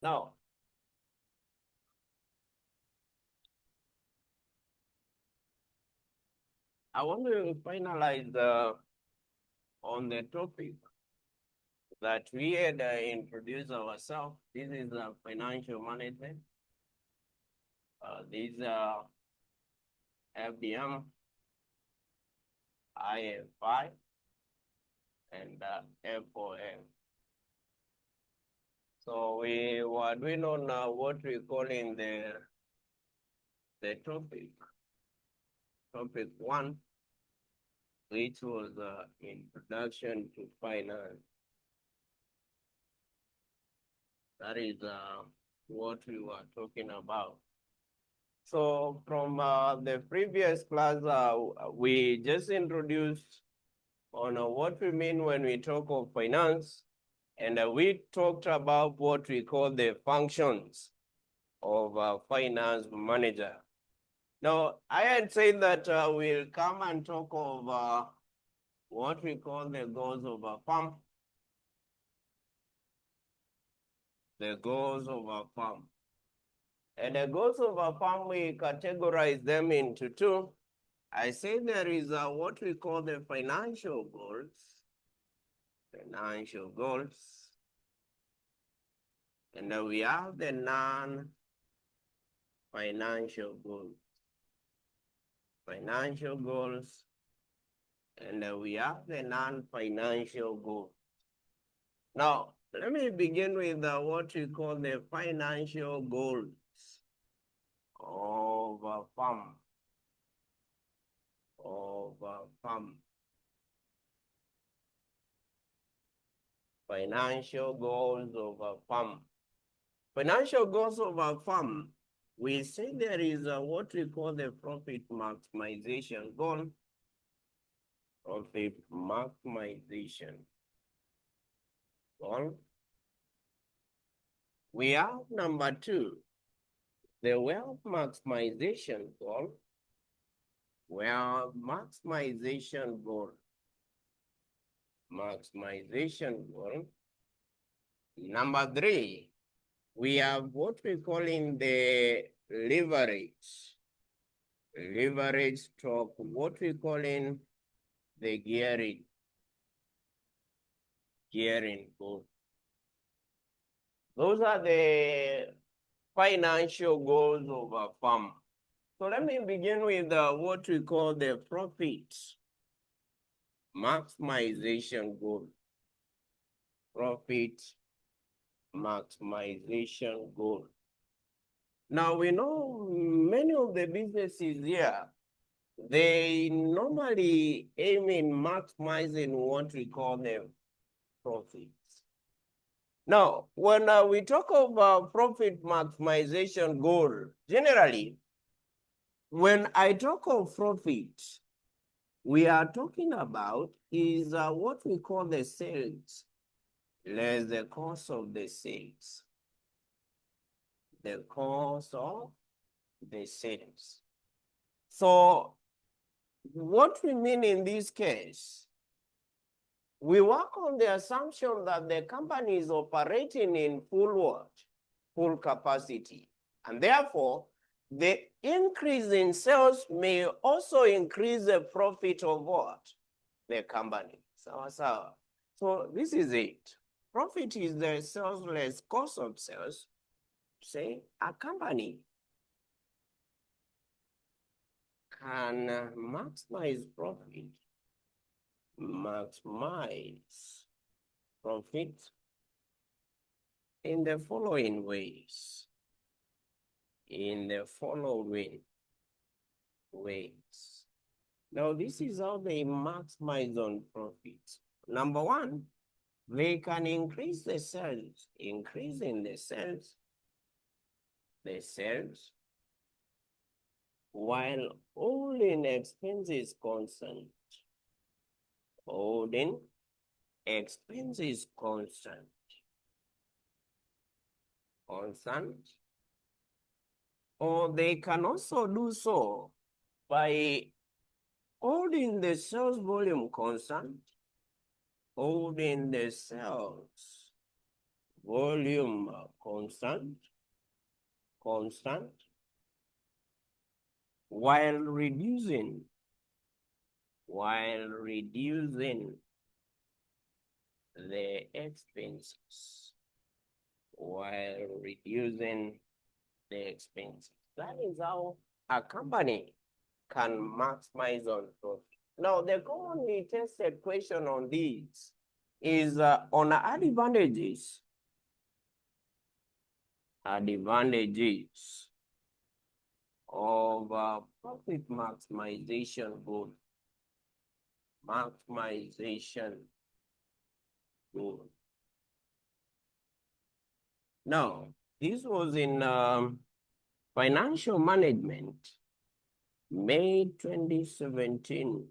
Now, I want to finalize on the topic that we had introduced ourselves. This is financial management. These are FDM, IFI, and FOM. So we were doing on what we call in the topic one, which was introduction to finance. That is what we were talking about. So from the previous class, we just introduced on what we mean when we talk of finance, and we talked about what we call the functions of a finance manager. Now, I had said that we'll come and talk of what we call the goals of a firm. The goals of a firm. And the goals of a firm, we categorize them into two. I say there is what we call the financial goals. Financial goals. And then we have the non-financial goals. Financial goals. And then we have the non-financial goals. Now, let me begin with what we call the financial goals of a firm. Financial goals of a firm. Financial goals of a firm, we say there is what we call the profit maximization goal. Profit maximization goal. We have number two, the wealth maximization goal. Wealth maximization goal. Maximization goal. Number three, we have what we call in the leverage. Leverage stroke, what we call in the gearing goal. Those are the financial goals of a firm. So let me begin with what we call the profit maximization goal. Profit maximization goal. Now we know many of the businesses here, they normally aim in maximizing what we call the profits. Now, when we talk about profit maximization goal, generally, when I talk of profit, we are talking about is what we call the sales, less the cost of the sales. The cost of the sales. So what we mean in this case, we work on the assumption that the company is operating in full capacity. And therefore, the increase in sales may also increase the profit of what? The company. So this is it. Profit is the sales less cost of sales. Say a company can maximize profit in the following ways. Now, this is how they maximize on profit. Number one, they can increase the sales, increasing the sales, while holding expenses constant. Holding expenses constant. Or they can also do so by holding the sales volume constant, holding the sales volume constant, while reducing the expenses, That is how a company can maximize on profit. Now, the commonly tested question on this is on advantages of profit maximization goal. Now, this was in financial management, May 2017.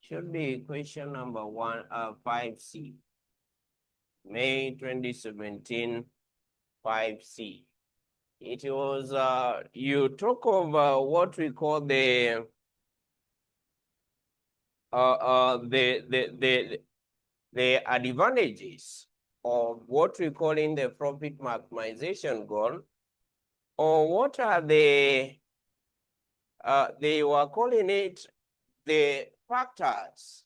Should be question number 5C. May 2017, 5C. It was, you talk of what we call the advantages of what we call in the profit maximization goal, or what are they were calling it the factors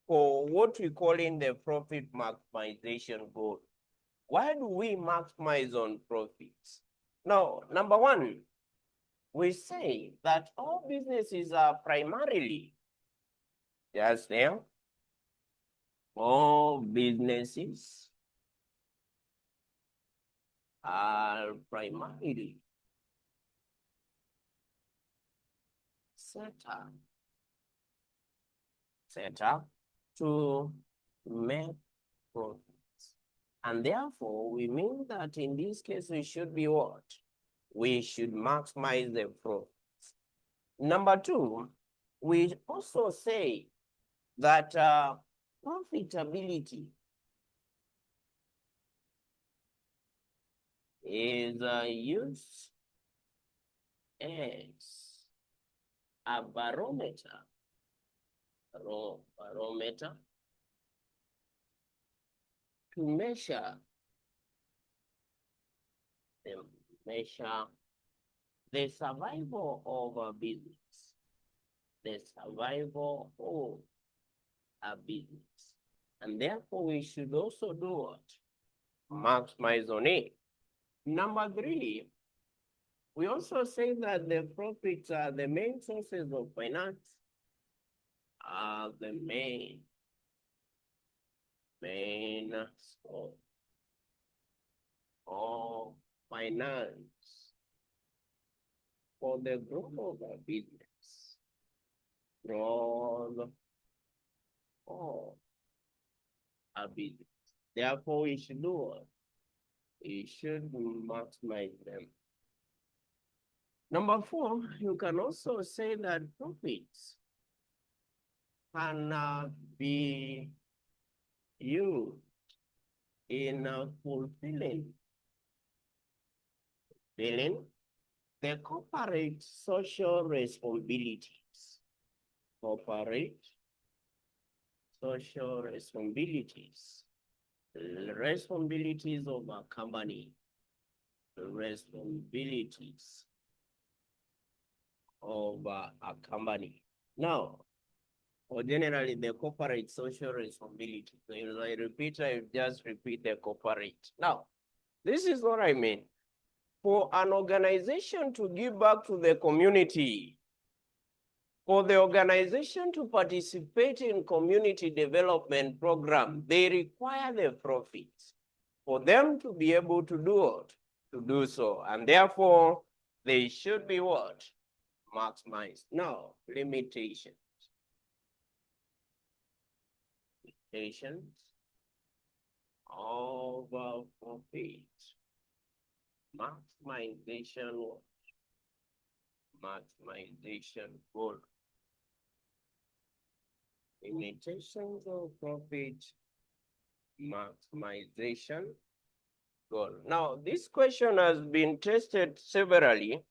for what we call in the profit maximization goal. Why do we maximize on profits? Now, number one, we say that all businesses are primarily, just there, all businesses are primarily set up to make profits. And therefore, we mean that in this case, we should be what? We should maximize the profits. Number two, we also say that profitability is used as a barometer to measure the survival of a business, and therefore we should also do what? Maximize on it. Number three, we also say that the profits are the main sources of finance, the main source of finance for the growth of a business. Therefore, we should do what? We should maximize them. Number four, you can also say that profits can be used in fulfilling the corporate social responsibilities. Responsibilities of a company. Now, or generally the corporate social responsibility. So as I just repeat the corporate. Now, this is what I mean. For an organization to give back to the community, for the organization to participate in community development program, they require the profits for them to be able to do what? To do so. And therefore, they should be what? Maximized. Now, limitations of profit. Maximization goal. Limitations of profit maximization goal. Now, this question has been tested severally.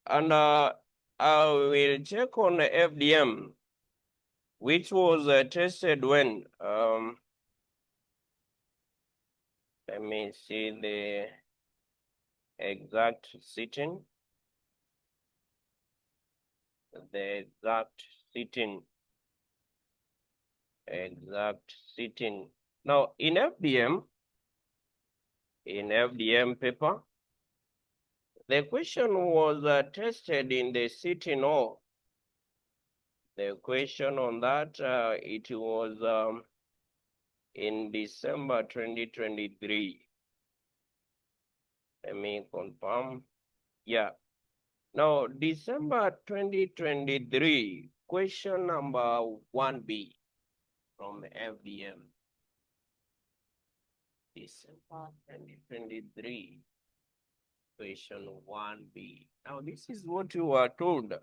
And I will check on the FDM which was tested when? Let me see the exact sitting. The exact sitting. Now, in FDM paper, the question was tested in the sitting hall. The question on that, it was in December 2023. Let me confirm. Yeah. Now, December 2023, question number 1B from FDM. December 2023, question 1B. Now, this is what you are told.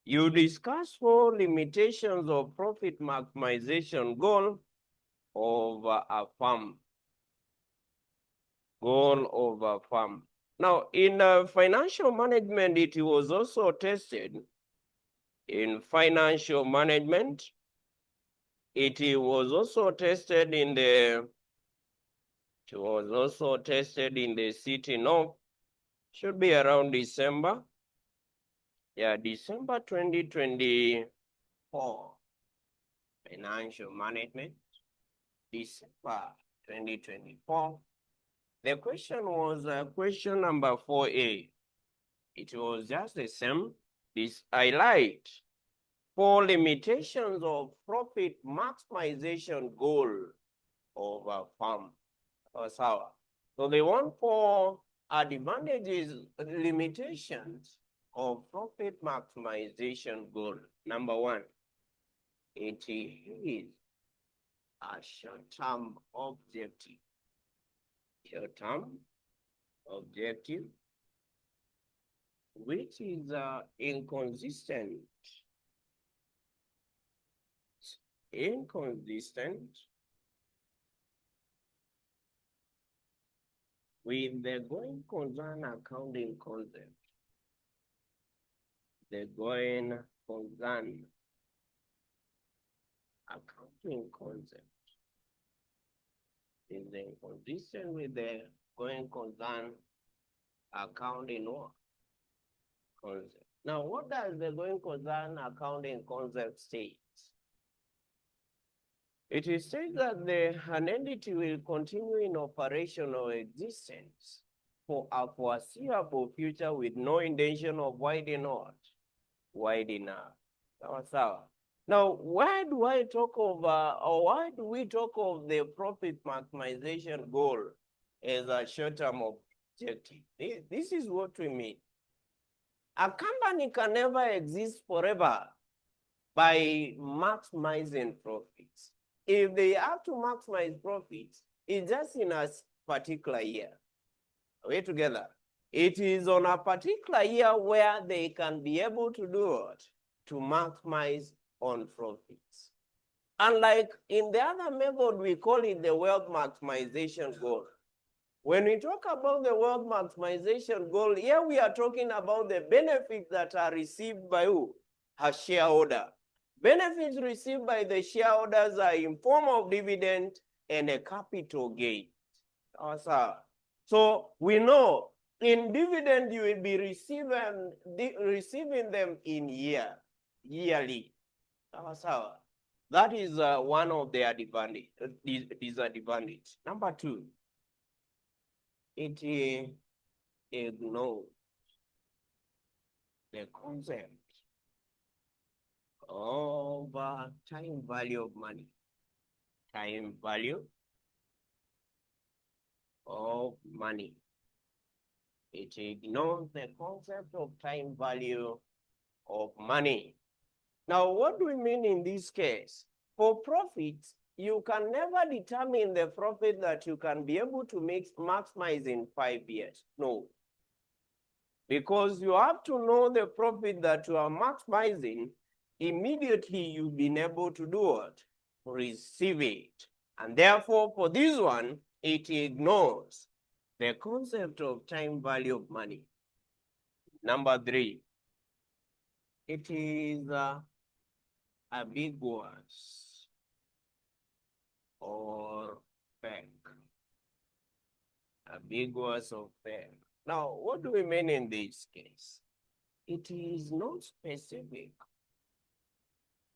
You discuss 4 limitations of profit maximization goal of a firm. Goal of a firm. Now, in financial management, it was also tested. In financial management, it was also tested in the sitting of, should be around December. Yeah, December 2024. Financial management, December 2024. The question was question number 4A. It was just the same. This highlight 4 limitations of profit maximization goal of a firm. So they want 4 advantages, limitations of profit maximization goal. Number 1, it is a short-term objective. Short-term objective, which is inconsistent with the going concern accounting concept. The going concern accounting concept is inconsistent with the going concern accounting concept. Now, what does the going concern accounting concept state? It states that an entity will continue in operation or existence for a foreseeable future with no intention of winding up. Now, why do I talk of, or why do we talk of the profit maximization goal as a short-term objective? This is what we mean. A company can never exist forever by maximizing profits. If they have to maximize profits, it's just in a particular year. Are we together? It is on a particular year where they can be able to do it, to maximize on profits. Unlike in the other method, we call it the wealth maximization goal. When we talk about the wealth maximization goal, here we are talking about the benefits that are received by who? A shareholder. Benefits received by the shareholders are in form of dividend and a capital gain. So we know in dividend you will be receiving them in yearly. That is one of the disadvantage. Number 2, it ignores the concept of time value of money. Time value of money. It ignores the concept of time value of money. Now, what do we mean in this case? For profits, you can never determine the profit that you can be able to maximize in 5 years. No. Because you have to know the profit that you are maximizing immediately you've been able to do it, receive it. And therefore, for this one, it ignores the concept of time value of money. Number 3, it is ambiguous or vague. Ambiguous or vague. Now, what do we mean in this case? It is not specific,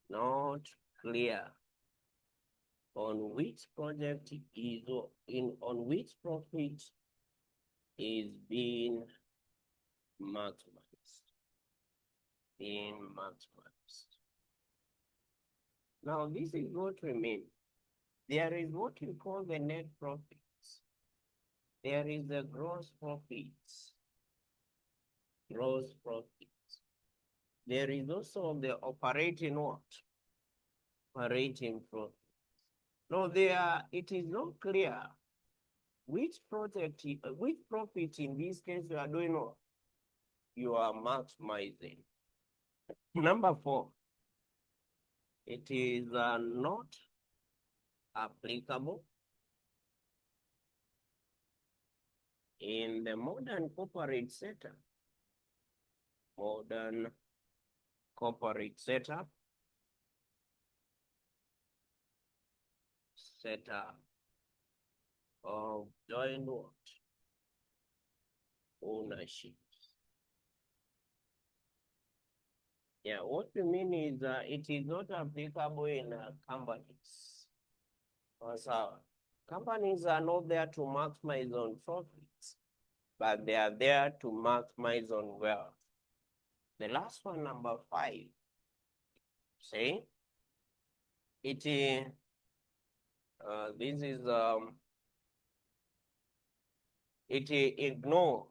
not clear on which project is on which profit is being maximized. Now, this is what we mean. There is what we call the net profits. There is the gross profits. Gross profits. There is also the operating what? Operating profit. No, it is not clear which project, which profit in this case you are doing what? You are maximizing. Number 4, it is not applicable in the modern corporate setup. Modern corporate setup. Of joint what? Ownership. Yeah, what we mean is it is not applicable in companies. So companies are not there to maximize on profits, but they are there to maximize on wealth. The last one, number 5, say, this is it ignores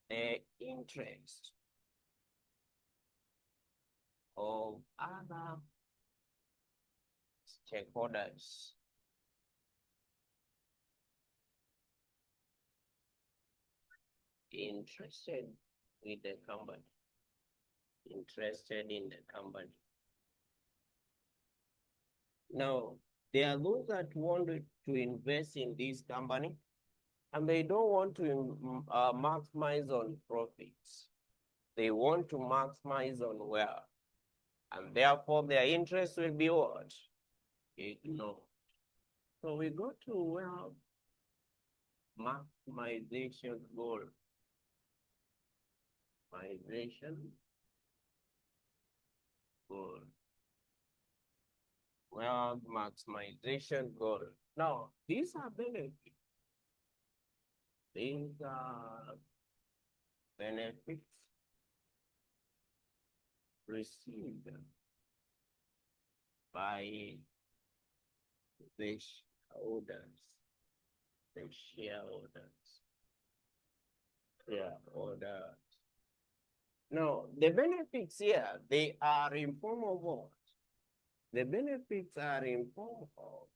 the interest of other stakeholders. Interested with the company. Interested in the company. Now, there are those that want to invest in this company, and they don't want to maximize on profits. They want to maximize on wealth, and therefore their interest will be what? Ignored. So we go to wealth maximization goal. Maximization goal. Wealth maximization goal. Now, these are benefits. These are benefits received by the shareholders. The shareholders. Shareholders. Now, the benefits here, they are in form of what? The benefits are in form of,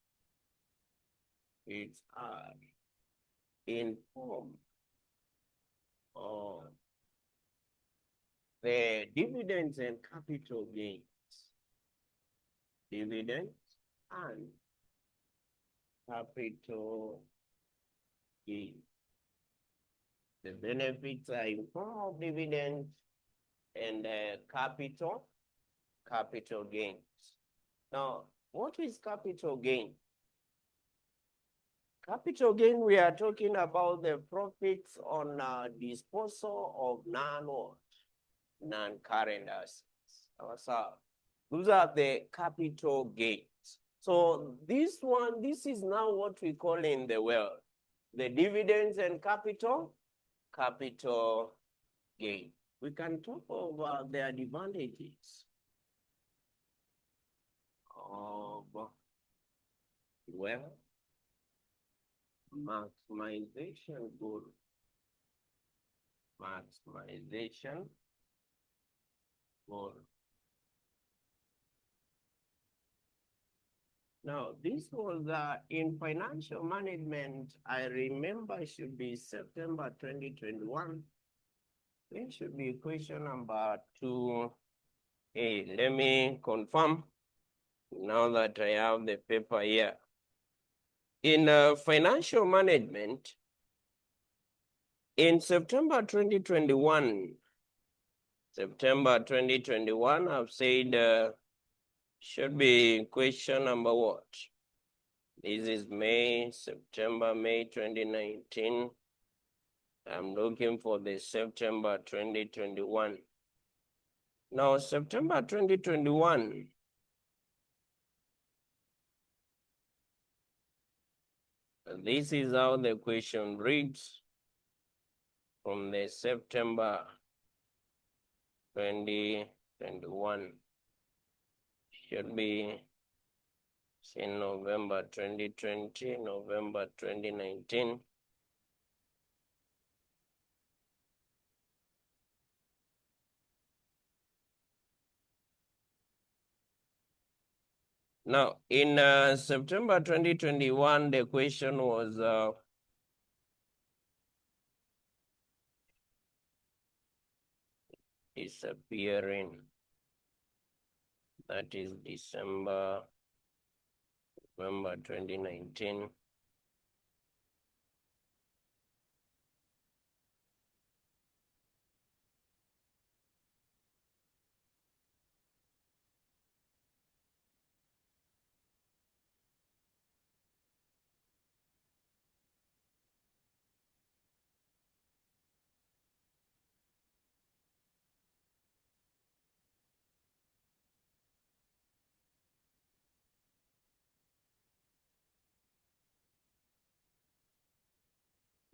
it's in form of the dividends and capital gains. Dividends and capital gains. The benefits are in form of dividends and capital gains. Now, what is capital gain? Capital gain, we are talking about the profits on disposal of non-current assets. Those are the capital gains. So this is now what we call in the wealth, the dividends and capital gain. We can talk about the advantages of wealth maximization goal. Maximization goal. Now, this was in financial management, I remember should be September 2021. It should be question number 2. Hey, let me confirm now that I have the paper here. In financial management, in September 2021, September 2021, I've said should be question number what? This is May, September, May 2019. I'm looking for the September 2021. Now, September 2021, this is how the question reads from the September 2021. Should be in November 2020, November 2019. Now, in September 2021, the question was disappearing. That is December, November 2019.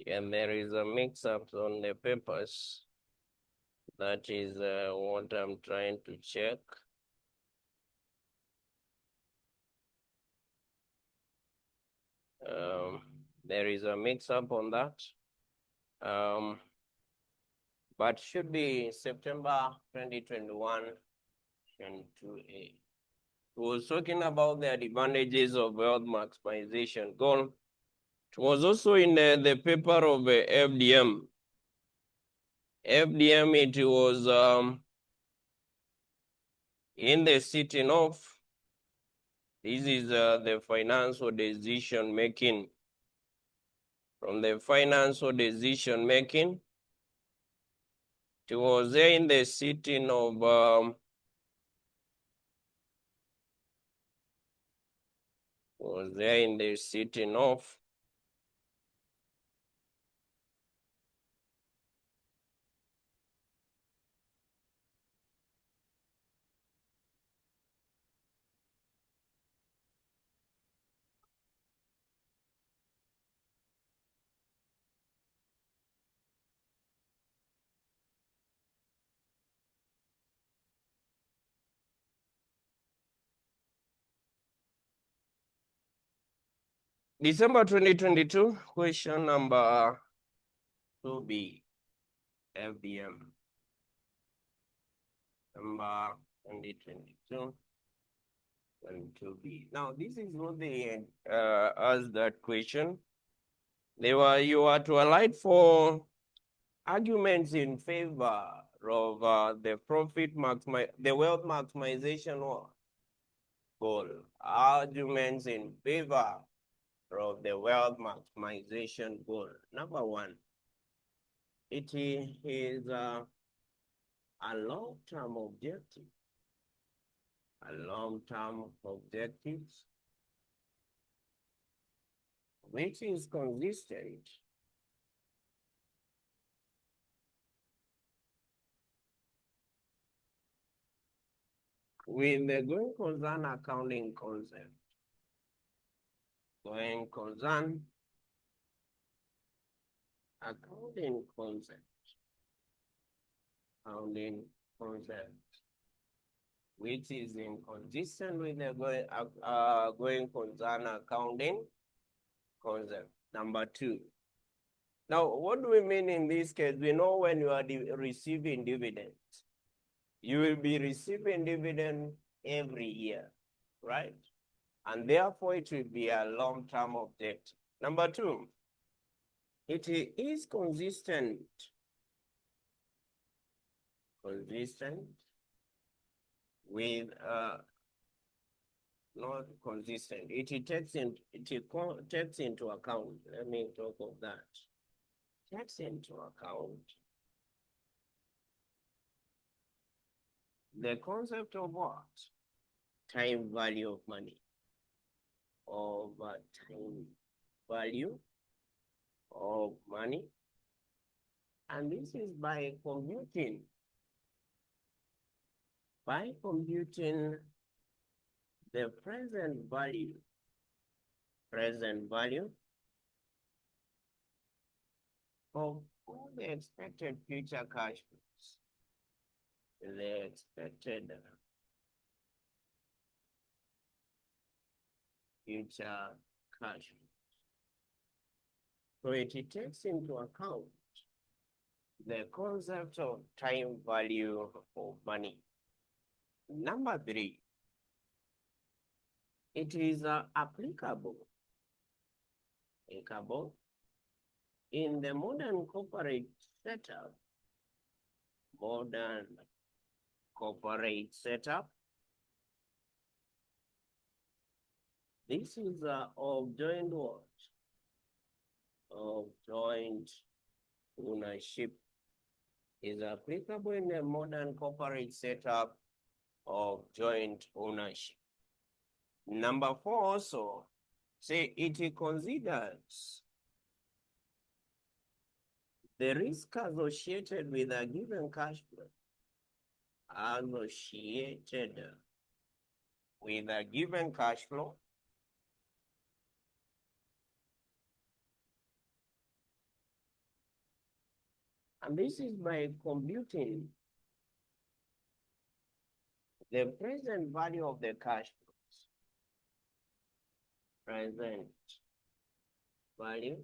And there is a mix-up on the papers. That is what I'm trying to check. There is a mix-up on that. But should be September 2021, and 2A. We was talking about the advantages of wealth maximization goal. It was also in the paper of FDM. FDM, it was in the sitting of, this is the financial decision making. From the financial decision making, it was there in the sitting of was there in the sitting of December 2022, question number 2B, FDM. Number 2022, and 2B. Now, this is what they asked that question. You are to alight for arguments in favor of the the wealth maximization goal. Arguments in favor of the wealth maximization goal. Number one, it is a long-term objective. A long-term objective which is consistent with the going concern accounting concept. Going concern accounting concept. Accounting concept, which is inconsistent with the going concern accounting concept. Number two. Now, what do we mean in this case? We know when you are receiving dividends, you will be receiving dividend every year, right? And therefore, it will be a long-term objective. Number two, it is consistent with not consistent. It takes into account. Let me talk of that. Takes into account the concept of what? Time value of money. Of time value of money. And this is by computing the present value of all the expected future cash flows. The expected future cash flows. So it takes into account the concept of time value of money. Number 3, it is applicable in the modern corporate setup. This is of joint what? Of joint ownership. Is applicable in the modern corporate setup of joint ownership. Number 4 also, say it considers the risk associated with a given cash flow. Associated with a given cash flow. And this is by computing the present value of the cash flows. Present value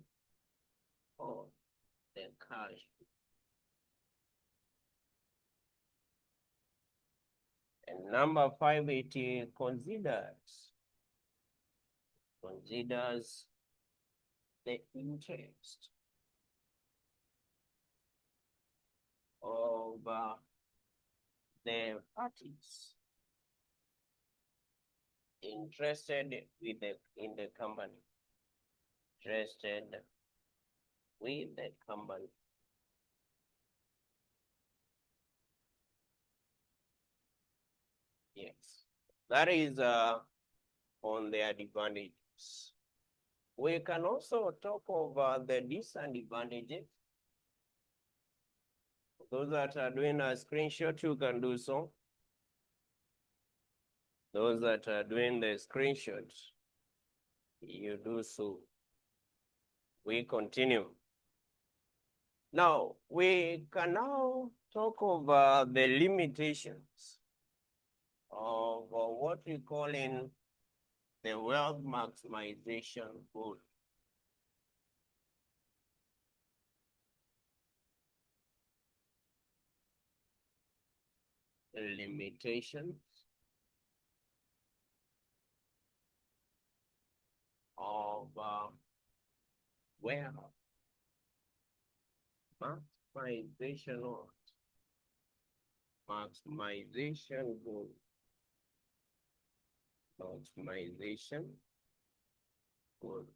of the cash flow. And number 5, it considers the interest of the parties interested in the company. Interested with the company. Yes, that is on the advantages. We can also talk about the disadvantages. Those that are doing a screenshot, you can do so. Those that are doing the screenshot, you do so. We continue. Now, we can now talk about the limitations of what we call in the wealth maximization goal. The limitations of wealth maximization goal. Maximization goal. Maximization goal.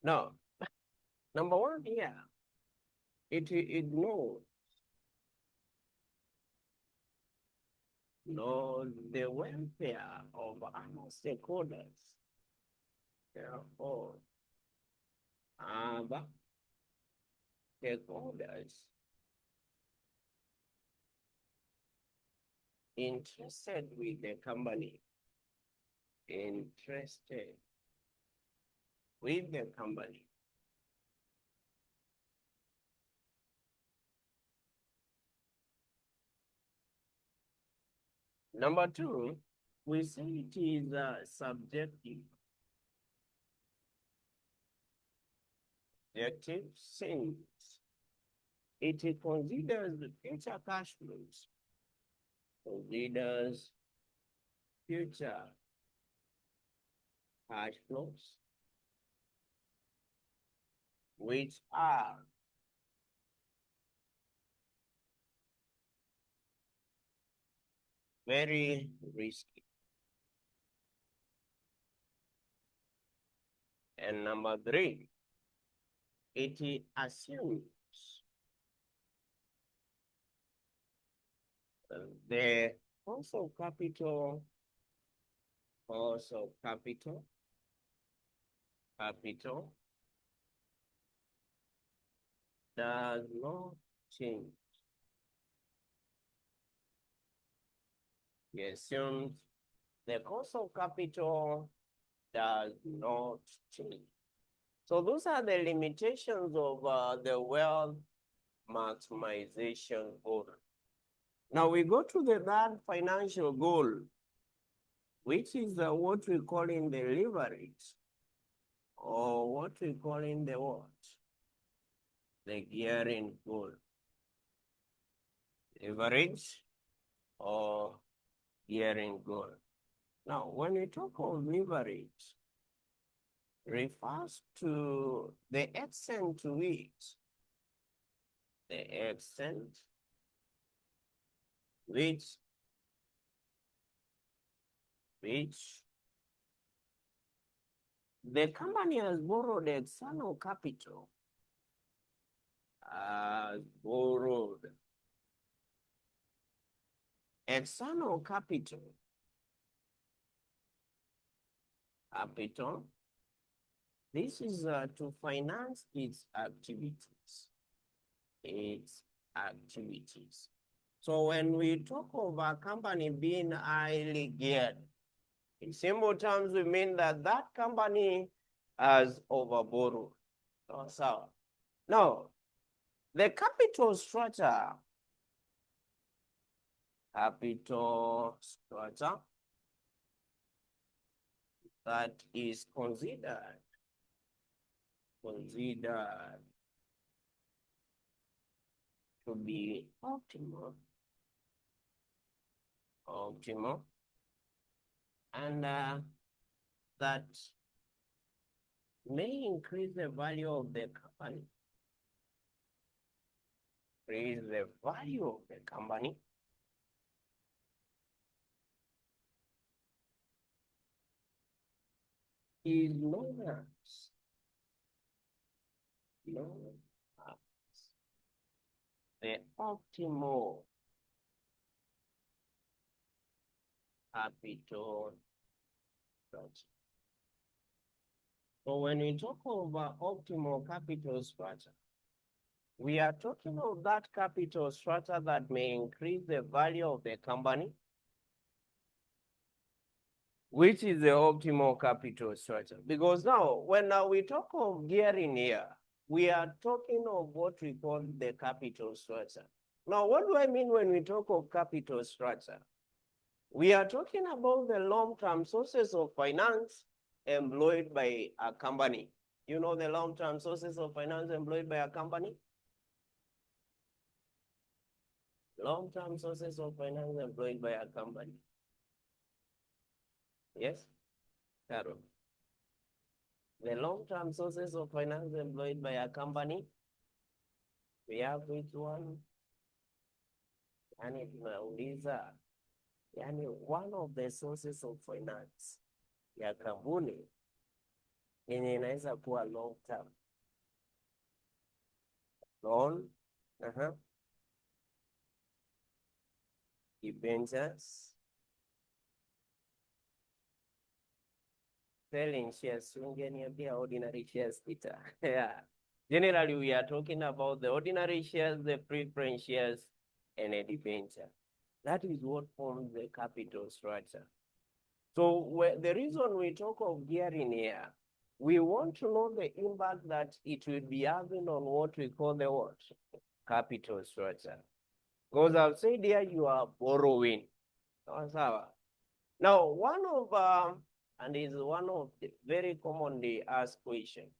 Now, number 1 here, it ignores the welfare of our stakeholders. Therefore, other stakeholders interested with the company. Interested with the company. Number 2, we say it is subjective. Subjective since it considers the future cash flows. Considers future cash flows, which are very risky. And number 3, it assumes The cost of capital, cost of capital, capital does not change. We assume the cost of capital does not change. So those are the limitations of the wealth maximization goal. Now we go to the third financial goal, which is what we call in the leverage, or what we call in the what? The gearing goal. Leverage or gearing goal. Now, when we talk of leverage, refers to the extent to which which the company has borrowed external capital, external capital, this is to finance its activities. So when we talk of a company being highly geared, in simple terms, we mean that that company has overborrowed. So now, the capital structure that is considered to be optimal, and that may increase the value of the company. Is known as the optimal capital structure. So when we talk about optimal capital structure, we are talking of that capital structure that may increase the value of the company, which is the optimal capital structure. Because now, when we talk of gearing here, we are talking of what we call the capital structure. Now, what do I mean when we talk of capital structure? We are talking about the long-term sources of finance employed by a company. You know the long-term sources of finance employed by a company? Long-term sources of finance employed by a company. Yes, Carol. The long-term sources of finance employed by a company, we have which one? Yani tunauliza, yani one of the sources of finance ya kampuni yenye inaweza kuwa long-term. Loan, debentures, selling shares, ungeniambia ordinary shares, Peter. Yeah. Generally, we are talking about the ordinary shares, the preference shares, and a debenture. That is what forms the capital structure. So the reason we talk of gearing here, we want to know the impact that it will be having on what we call the what? Capital structure. Because I've said here you are borrowing. Now, one of, and is one of the very commonly asked questions,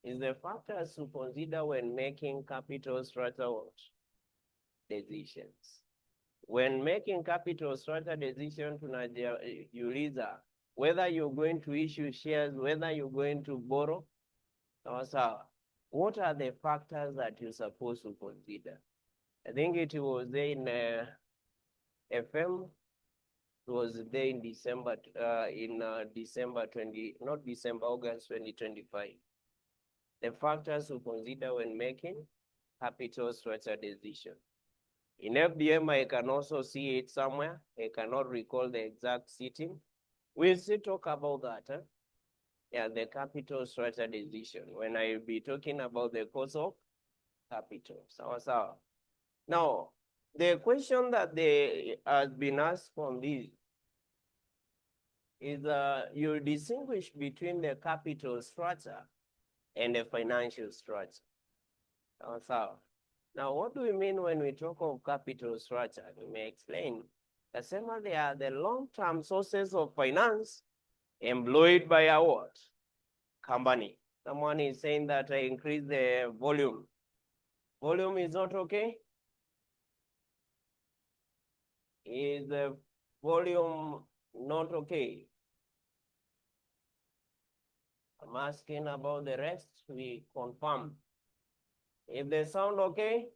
is the factors to consider when making capital structure decisions. When making capital structure decision, tunajiuliza whether you're going to issue shares, whether you're going to borrow. What are the factors that you're supposed to consider? I think it was there in FM. It was there in December, August 2025. The factors to consider when making capital structure decision. In FDM, I can also see it somewhere. I cannot recall the exact sitting. We'll still talk about that. Huh? Yeah, the capital structure decision when I will be talking about the cost of capital. So. Now, the question that they has been asked from this is you distinguish between the capital structure and the financial structure. So, now, what do we mean when we talk of capital structure? We may explain that they are the long-term sources of finance employed by a what? Company. Someone is saying that I increase the volume. Volume is not okay? Is the volume not okay? I'm asking about the rest, we confirm. If they sound okay?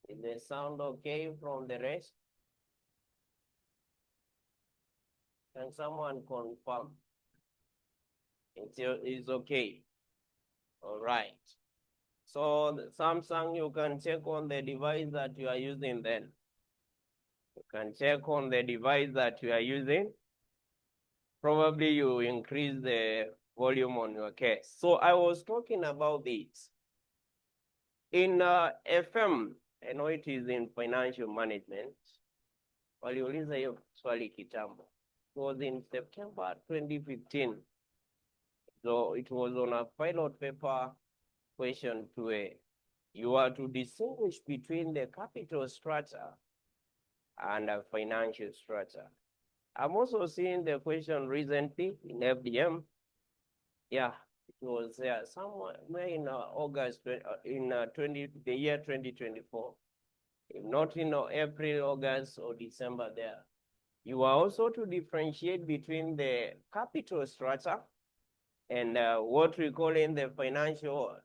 If they sound okay from the rest? Can someone confirm? It's okay. All right. So the Samsung, you can check on the device that you are using then. You can check on the device that you are using. Probably you increase the volume on your case. So I was talking about this. In FM, I know it is in financial management. Waliuliza hiyo swali kitambo. It was in September 2015. So it was on a pilot paper question 2A. You are to distinguish between the capital structure and a financial structure. I'm also seeing the question recently in FDM. Yeah, it was somewhere in August, in the year 2024. If not in April, August, or December there. You are also to differentiate between the capital structure and what we call in the financial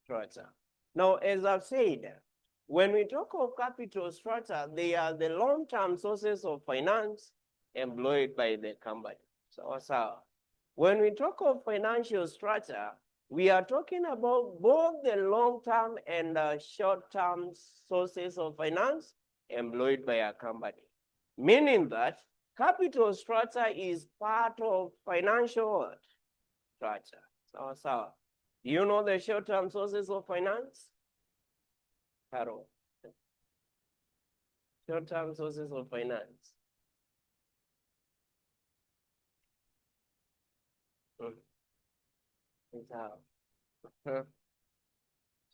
structure. Now, as I've said, when we talk of capital structure, they are the long-term sources of finance employed by the company. So when we talk of financial structure, we are talking about both the long-term and short-term sources of finance employed by a company. Meaning that capital structure is part of financial structure. So, do you know the short-term sources of finance? Carol. Short-term sources of finance.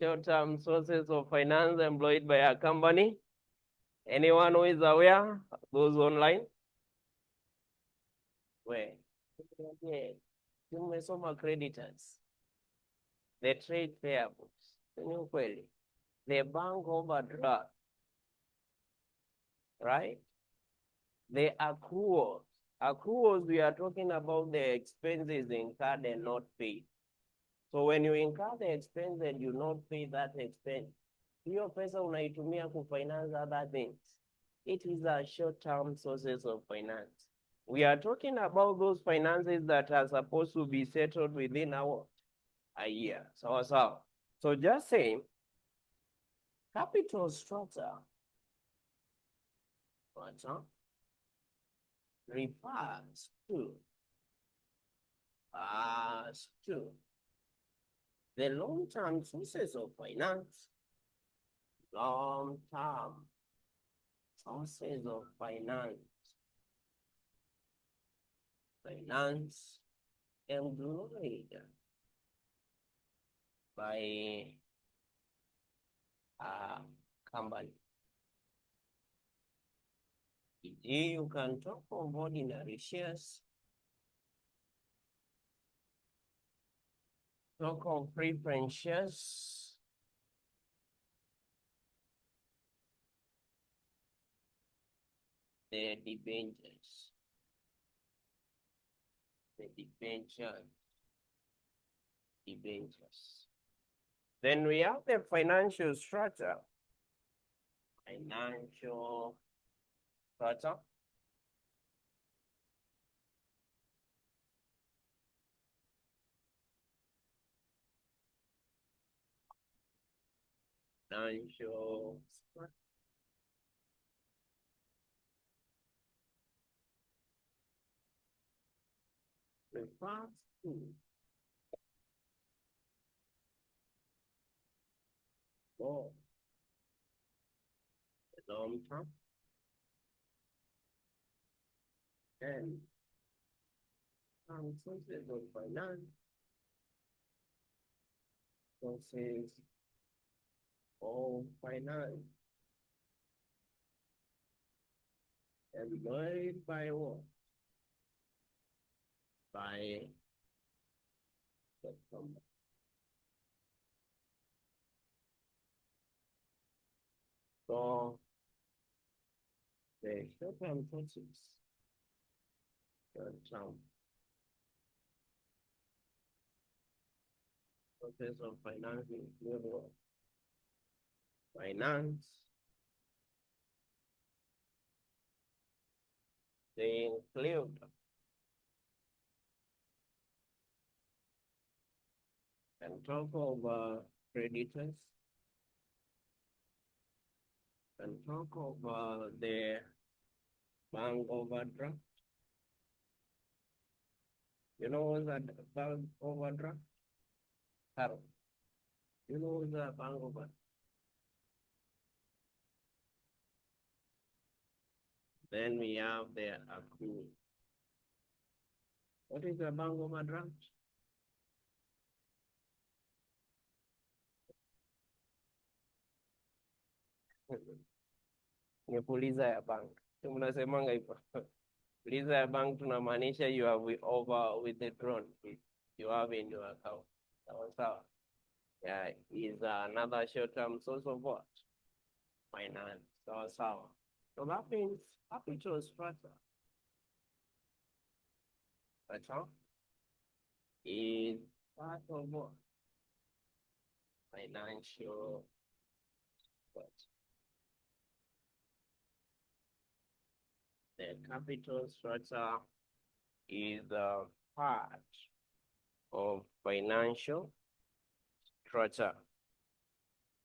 Short-term sources of finance employed by a company. Anyone who is aware? Those online? Where? Yeah. Tumesoma creditors. The trade payables. The bank overdraft. Right? The accruals. Accruals, we are talking about the expenses incurred and not paid. So when you incur the expense and you not pay that expense, hiyo pesa unaitumia kufinance other things. It is a short-term sources of finance. We are talking about those finances that are supposed to be settled within a year. So just saying, capital structure refers to the long-term sources of finance. Long-term sources of finance. Finance employed by a company. You can talk of ordinary shares, talk of preference shares, the debentures, debentures. Then we have the financial structure. Financial structure. financial structure. Refers to for the long term and some sources of finance, sources of finance employed by what? By the company. So the short-term sources, short-term sources of finance include what? Finance. They include and talk of creditors and talk of the bank overdraft. You know what's that bank overdraft? Carol, you know what's that bank overdraft? Then we have the accrual. What is the bank overdraft? Ni puliza ya bank. Tunasemanga hivyo. Puliza ya bank tunamaanisha you have over withdrawn. You have in your account. Sawa. Yeah, is another short-term source of what? Finance. Sawa. So that means capital structure. That's all. Is part of what? Financial what? The capital structure is a part of financial structure.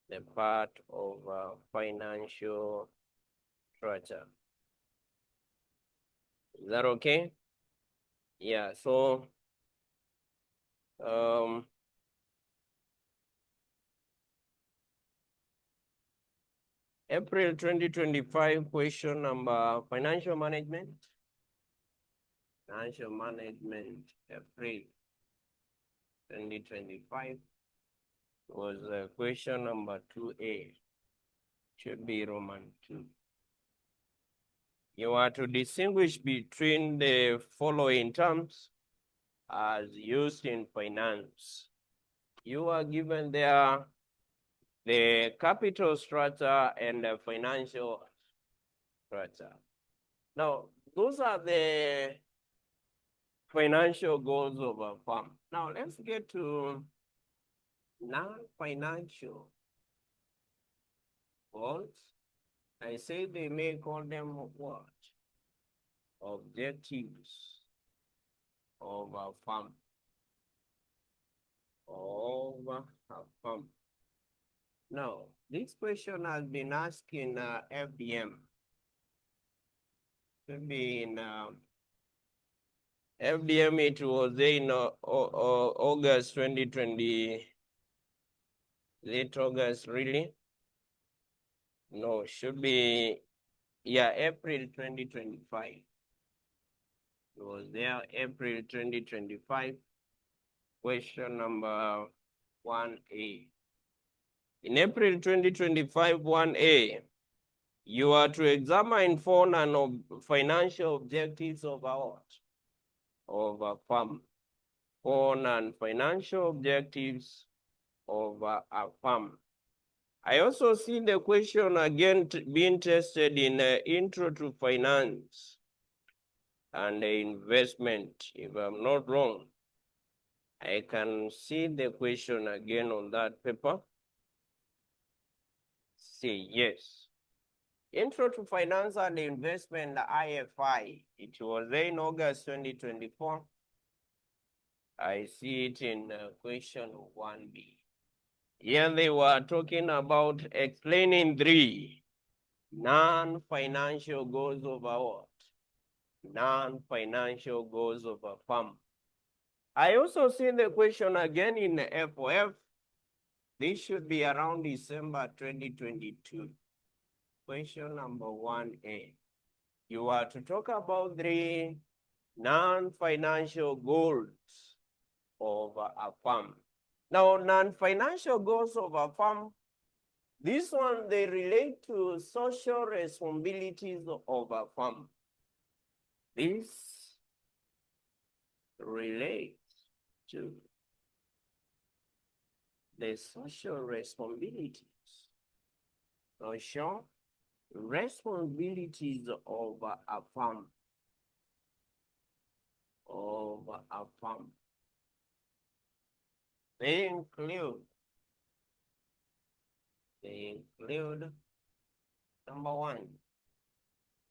The part of financial structure. Is that okay? Yeah, so April 2025 question number financial management. Financial management, April 2025 was question number 2A. Should be Roman 2. You are to distinguish between the following terms as used in finance. You are given there the capital structure and the financial structure. Now, those are the financial goals of a firm. Now, let's get to non-financial goals. I say they may call them what? Objectives of a firm. Of a firm. Now, this question has been asked in FDM. Should be in FDM, it was in August 2020. Late August, really? No, should be, yeah, April 2025. It was there, April 2025. Question number 1A. In April 2025, 1A, you are to examine four non-financial objectives of a firm. Four non-financial objectives of a firm. I also see the question again being tested in Intro to Finance and Investment. If I'm not wrong, I can see the question again on that paper. Say yes. Intro to Finance and Investment, the IFI. It was in August 2024. I see it in question 1B. Here they were talking about explaining three non-financial goals of what? Non-financial goals of a farm. I also see the question again in the FOF. This should be around December 2022. Question number 1A. You are to talk about three non-financial goals of a farm. Now, non-financial goals of a farm, this one, they relate to social responsibilities of a farm. This relates to the social responsibilities of a farm. They include number one,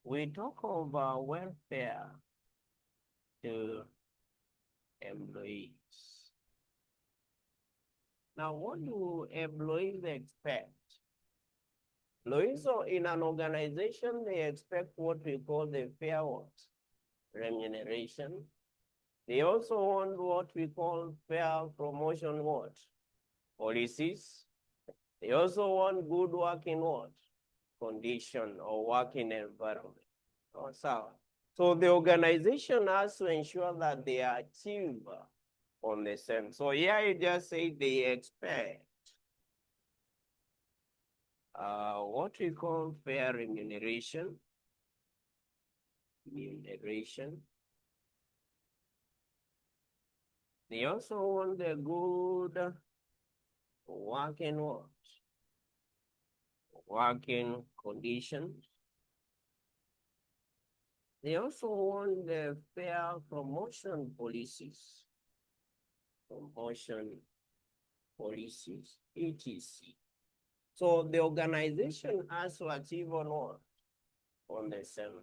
we talk about welfare to employees. Now, what do employees expect? Employees in an organization, they expect what we call the fair remuneration. They also want what we call fair promotion policies. They also want good working condition or working environment. So the organization has to ensure that they achieve on the same. So here you just say they expect what we call fair remuneration. They also want the good working conditions. They also want the fair promotion policies. etc. So the organization has to achieve on what? On the same.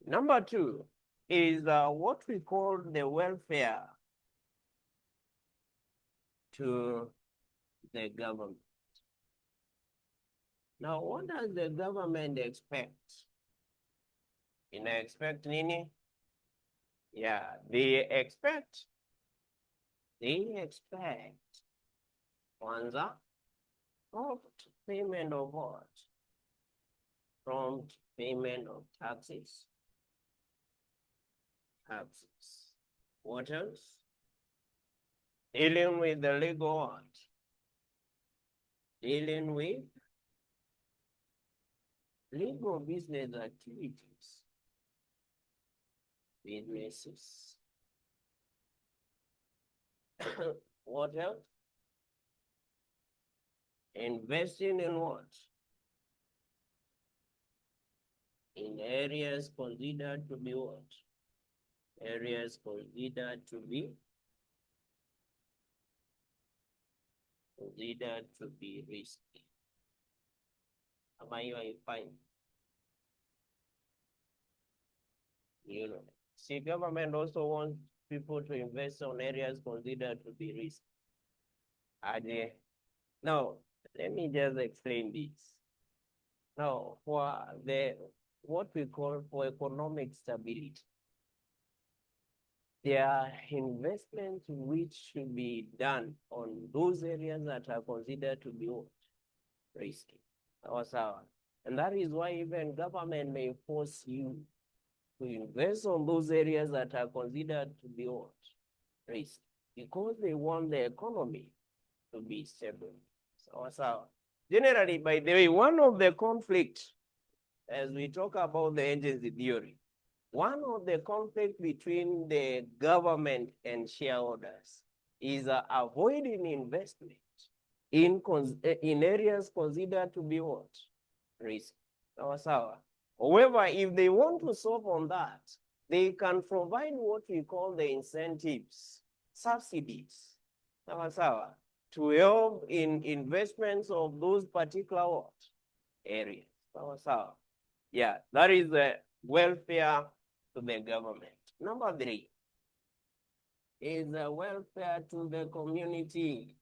Number two is what we call the welfare to the government. Now, what does the government expect? Expect nini? Yeah, they expect kwanza prompt payment of what? Prompt payment of taxes. What else? Dealing with the legal what? Dealing with legal business activities. Businesses. What else? Investing in what? In areas considered to be what? Areas considered to be risky. Am I fine? You know, see, government also wants people to invest on areas considered to be risky. Now, let me just explain this. Now, for what we call for economic stability, there are investments which should be done on those areas that are considered to be risky. And that is why even government may force you to invest on those areas that are considered to be risky, because they want the economy to be stable. Generally, by the way, one of the conflicts, as we talk about the agency theory, one of the conflicts between the government and shareholders is avoiding investment in areas considered to be what? Risk. However, if they want to solve on that, they can provide what we call the incentives, subsidies, to help in investments of those particular areas. Yeah, that is the welfare to the government. Number three is the welfare to the community.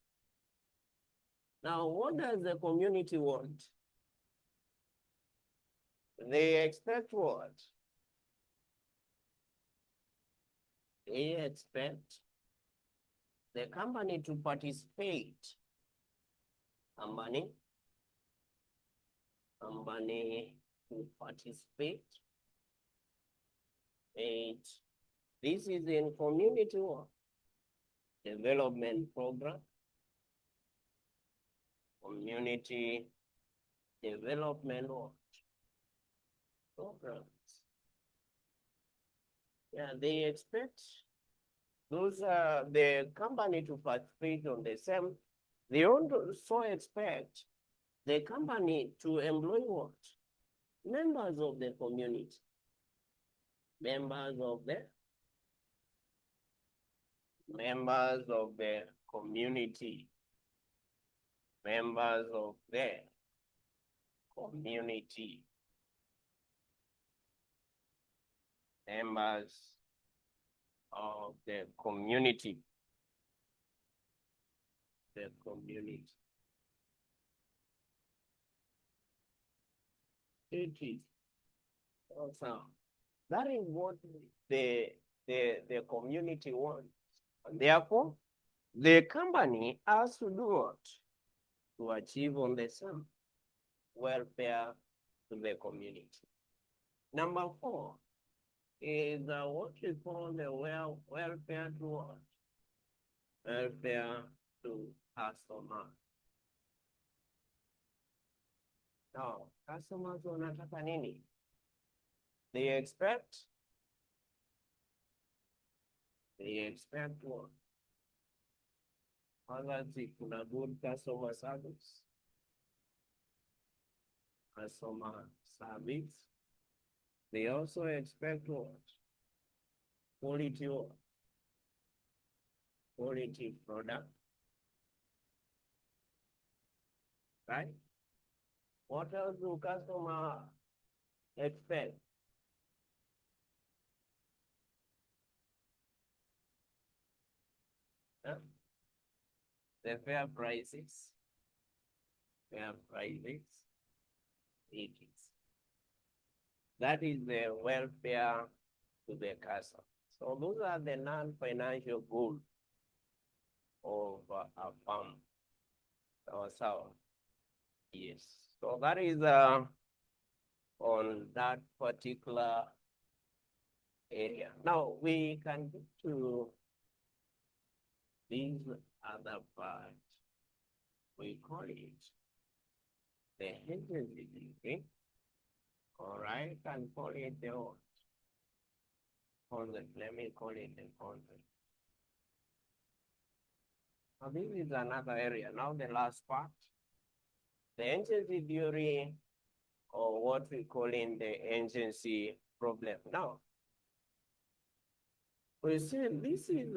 Now, what does the community want? They expect what? They expect the company to participate. Company to participate. This is in community work development program. Community development work programs. Yeah, they expect those the company to participate on the same. They also expect the company to employ what? Members of the community. Members of the community. Members of the community. Members of the community. The community. It is also that is what the community wants. And therefore, the company has to do what? To achieve on the same welfare to the community. Number 4 is what we call the welfare to what? Welfare to customers. Now, customers wanataka nini? They expect what? Wakati kuna good customer service. They also expect what? Quality product. Right? What else do customer expect? Huh? The fair prices. Fair prices. It is. That is the welfare to the customer. So those are the non-financial goals of a farm. So yes. So that is on that particular area. Now we can get to this other part. We call it the agency, okay? All right, can call it the concept. Let me call it the concept. Now this is another area. Now the last part, the agency theory, or what we call in the agency problem. Now, we see this is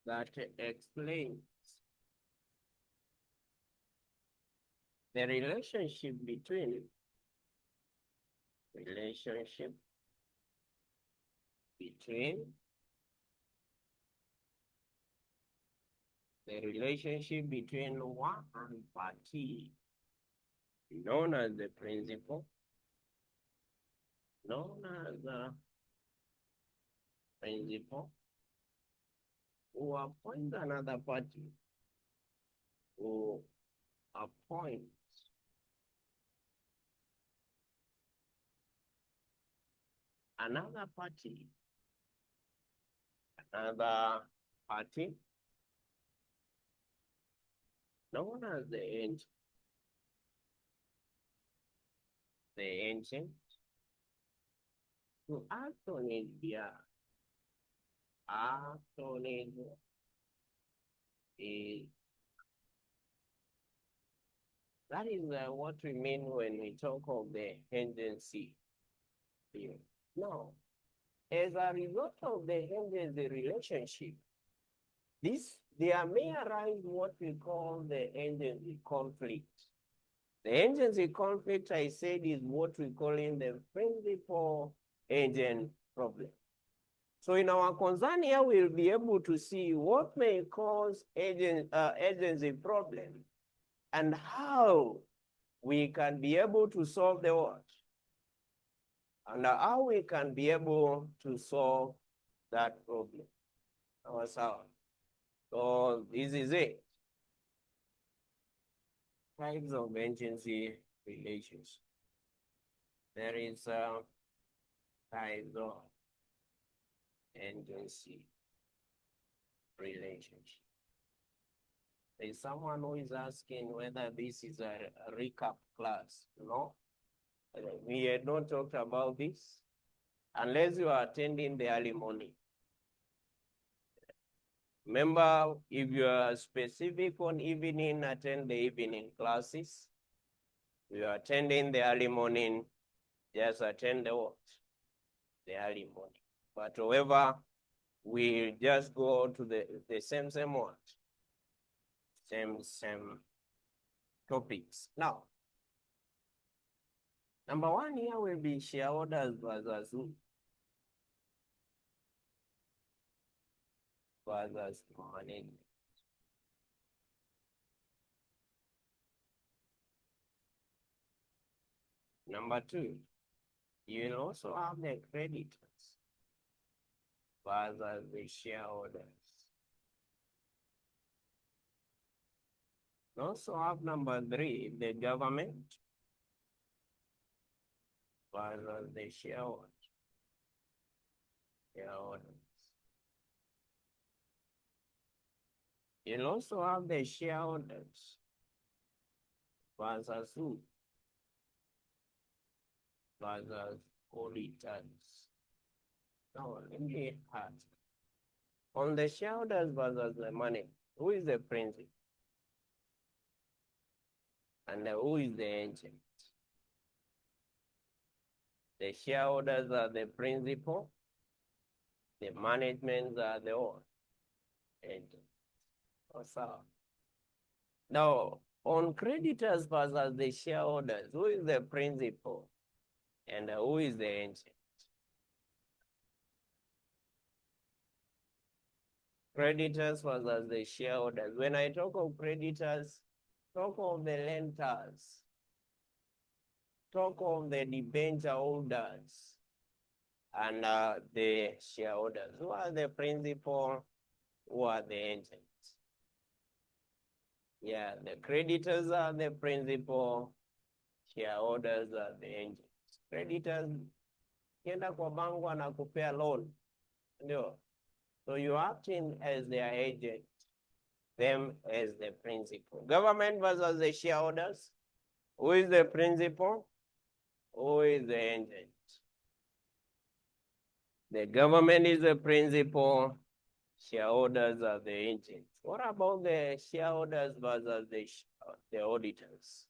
that explains the relationship between the relationship between one party known as the principal, who appoints another party, who appoints another party known as the agent to act on his behalf. That is what we mean when we talk of the agency here. Now, as a result of the agency relationship, there may arise what we call the agency conflict. The agency conflict, I said, is what we call in the principal agent problem. So in our concern here, we'll be able to see what may cause agency problem and how we can be able to solve the what? And how we can be able to solve that problem. So this is it. Types of agency relations. There is types of agency relationship. There's someone who is asking whether this is a recap class. No, we had not talked about this unless you are attending the early morning. Remember, if you are specific on evening, attend the evening classes. If you are attending the early morning, just attend the what? The early morning. But however, we just go to the same what? Same topics. Now, number one here will be shareholders versus management. Number two, you will also have the creditors versus the shareholders. You also have number three, the government versus the shareholders. You'll also have the shareholders versus who? Versus auditors. Now, let me ask. On the shareholders versus the money, who is the principal? And who is the agent? The shareholders are the principal. The management are the agent. Now, on creditors versus the shareholders, who is the principal and who is the agent? Creditors versus the shareholders. When I talk of creditors, talk of the lenders, talk of the debenture holders, and the shareholders. Who are the principal? Who are the agents? Yeah, the creditors are the principal, shareholders are the agents. Creditors, kienda kwa bangu anakupea loan, ndio. So you acting as their agent, them as the principal. Government versus the shareholders. Who is the principal? Who is the agent? The government is the principal, shareholders are the agents. What about the shareholders versus the auditors?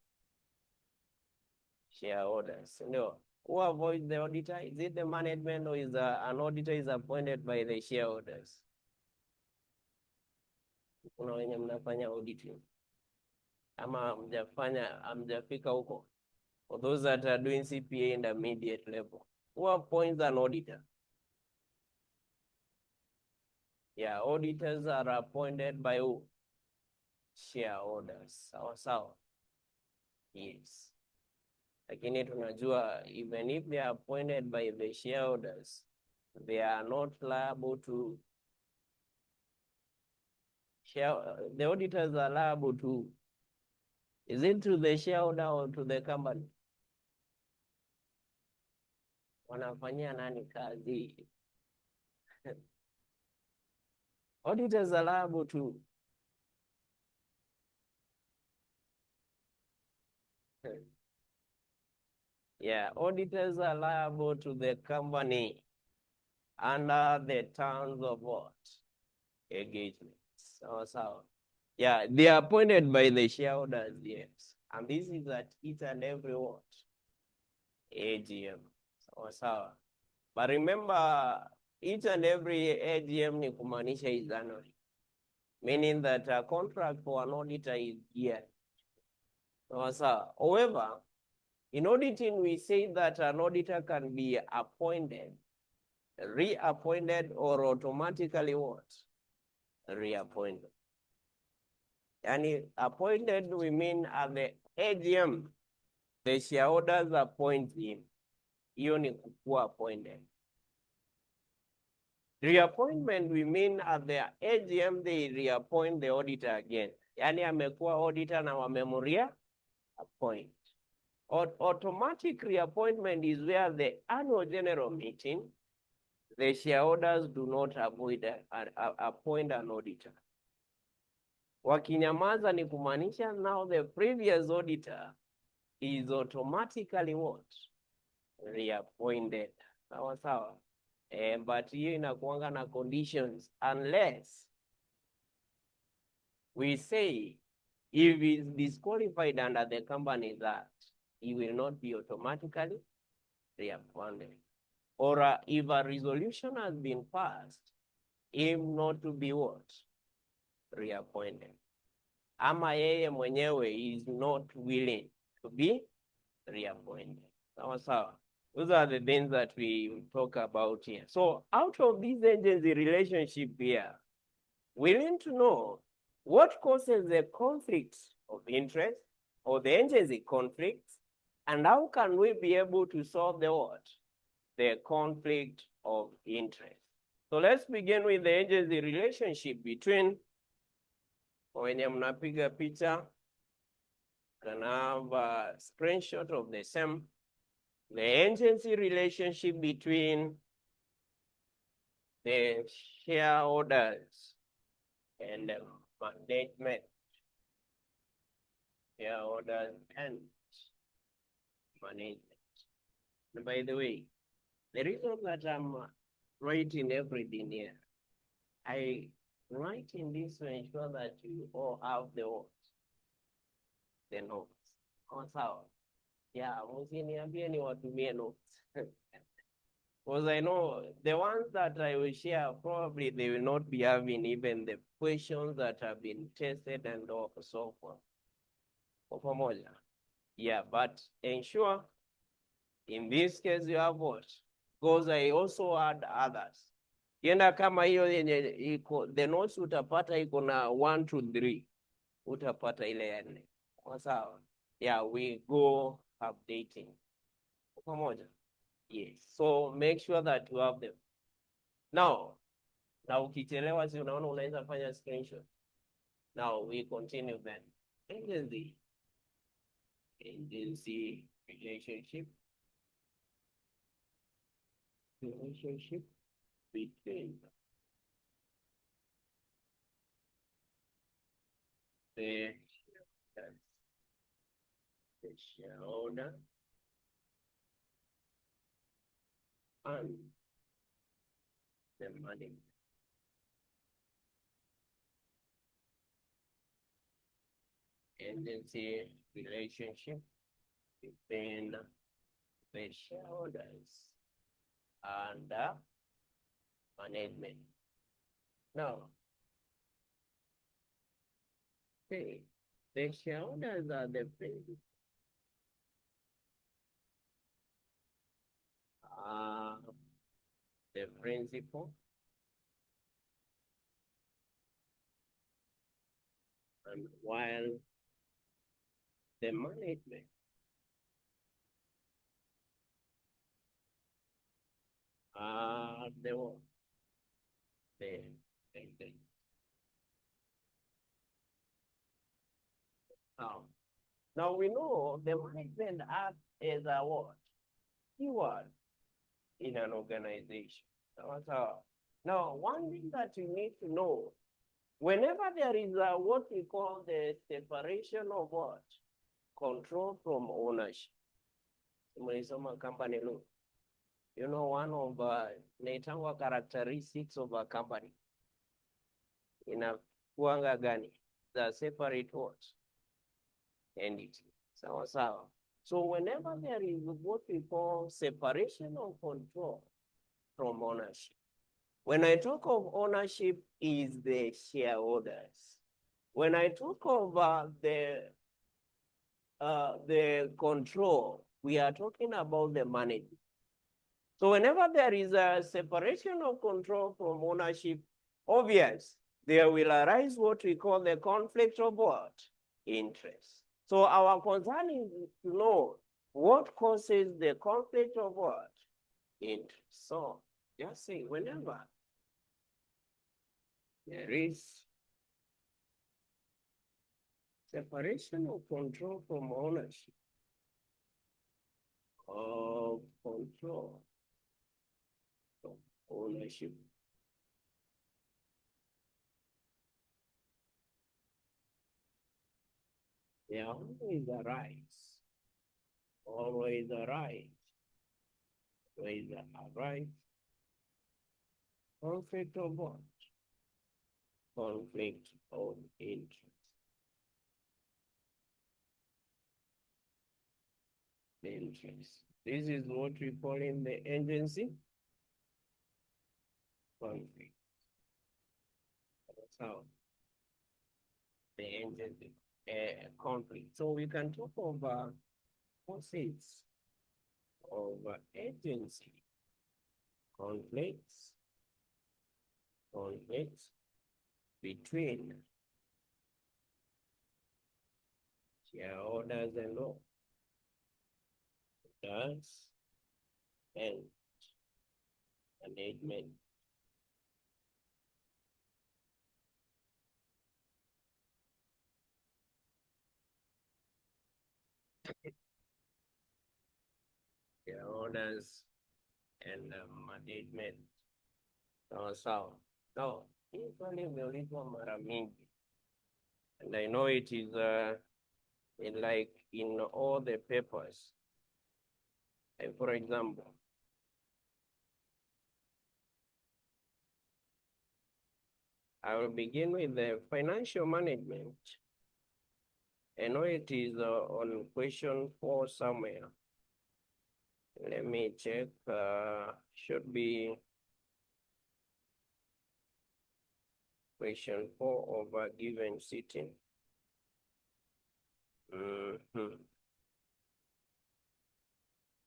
Shareholders. No. Who avoids the auditor? Is it the management or is an auditor is appointed by the shareholders? Kuna wenye mnafanya auditing. Ama mjafika huko. For those that are doing CPA intermediate level. Who appoints an auditor? Yeah, auditors are appointed by who? Shareholders. Sawa. Yes. Lakini tunajua, even if they are appointed by the shareholders, they are not liable to the auditors are liable to, is it to the shareholder or to the company? Wanafanyia nani kazi? Auditors are liable to. Yeah, auditors are liable to the company under the terms of what? Engagement. So, yeah, they are appointed by the shareholders, yes. And this is at each and every what? AGM. So, but remember, each and every AGM ni kumaanisha is annual. Meaning that a contract for an auditor is year. So, however, in auditing, we say that an auditor can be appointed reappointed or automatically what? Reappointed. And appointed, we mean at the AGM, the shareholders appoint him. Hiyo ni kukuwa appointed. Reappointment, we mean at the AGM, they reappoint the auditor again. Yani amekuwa auditor na wamemuria appoint. Automatic reappointment is where the annual general meeting, the shareholders do not appoint an auditor. Wakinyamaza ni kumaanisha now the previous auditor is automatically what? Reappointed. Sawa sawa. But hiyo inakuanga na conditions unless we say if he is disqualified under the Companies Act, he will not be automatically reappointed. Or if a resolution has been passed, him not to be what? Reappointed. Ama yeye mwenyewe is not willing to be reappointed. Sawa sawa. Those are the things that we talk about here. So out of this agency relationship here, we need to know what causes the conflict of interest or the agency conflicts, and how can we be able to solve the what? The conflict of interest. So let's begin with the agency relationship between, wenye mnapiga picha, can have a screenshot of the same. The agency relationship between the shareholders and the management. Shareholders and management. And by the way, the reason that I'm writing everything here, I write in this to ensure that you all have the notes. Also, yeah, msiniambie ni watumie notes. Because I know the ones that I will share, probably they will not be having even the questions that have been tested and so forth. Yeah, but ensure in this case you have what? Because I also add others. Yenda kama hiyo yenye iko, the notes utapata iko na 1 to 3. Utapata ile ya 4. Sawa. Yeah, we go updating. Pamoja. Yes. So make sure that you have them. Now, ukichelewa si unaona unaweza fanya screenshot. Now we continue then. Agency relationship between the shareholder and the money. Agency relationship between the shareholders and the management. Now, okay, the shareholders are the principal. The principal and while the management are the now we know the management acts as a what? Keyword in an organization. Now, one thing that you need to know, whenever there is a what we call the separation of what? Control from ownership. Umeisoma company law. You know, one of naitangwa characteristics of a company inakuanga gani? The separate what? Entity. Sawa sawa. So whenever there is what we call separation of control from ownership, when I talk of ownership is the shareholders. When I talk of the control, we are talking about the management. So whenever there is a separation of control from ownership, obvious, there will arise what we call the conflict of what? Interest. So our concern is to know what causes the conflict of what? Interest. So just say whenever there is separation of control from ownership, of control from ownership, there always arise, always arise, always arise, conflict of what? Conflict of interest. Interest. This is what we call in the agency conflict. That's how the agency conflict. So we can talk about forces of agency conflicts, conflicts between shareholders and owners and management. Shareholders and management. So, no, usually umeulizwa mara mingi, and I know it is like in all the papers. For example, I will begin with the financial management. I know it is on question 4 somewhere. Let me check. Should be question 4 of a given sitting.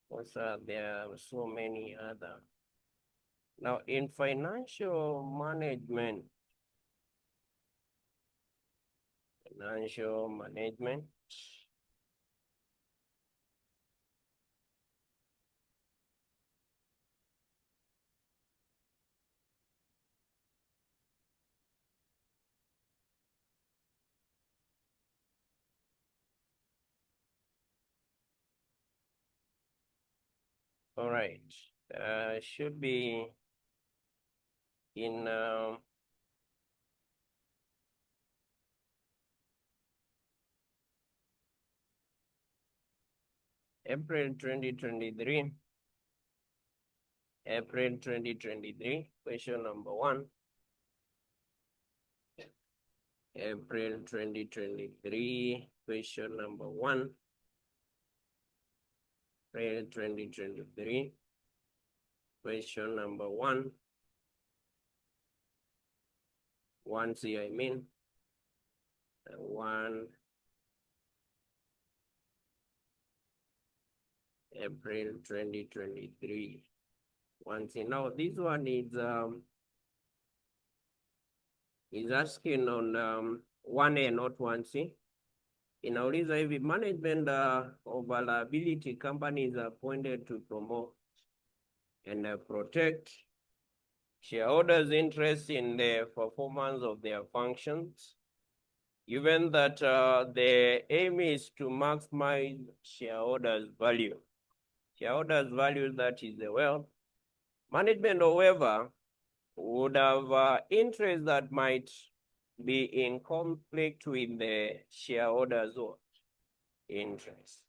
Also, there are so many other. Now, in financial management, all right, should be in April 2023. April 2023, question number 1. April 2023, question number 1. April 2023, question number 1. 1C, I mean. 1 April 2023. 1C. Now this one is asking on 1A, not 1C. Inauliza hivi management of liability companies are appointed to promote and protect shareholders' interest in the performance of their functions, given that the aim is to maximize shareholders' value. Shareholders' value, that is the wealth. Management, however, would have interest that might be in conflict with the shareholders' interest.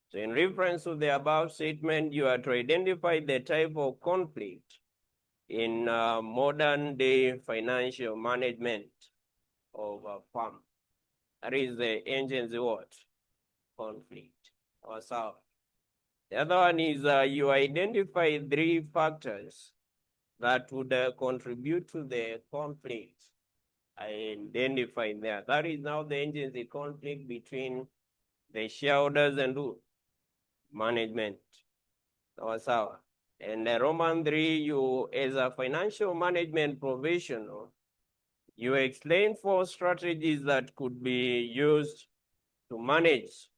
So in reference to the above statement, you are to identify the type of conflict in modern day financial management of a firm. That is the agency what? Conflict. So the other one is you identify 3 factors that would contribute to the conflict. I identify there. That is now the agency conflict between the shareholders and who? Management. So And Roman 3, you as a financial management professional, you explain 4 strategies that could be used to manage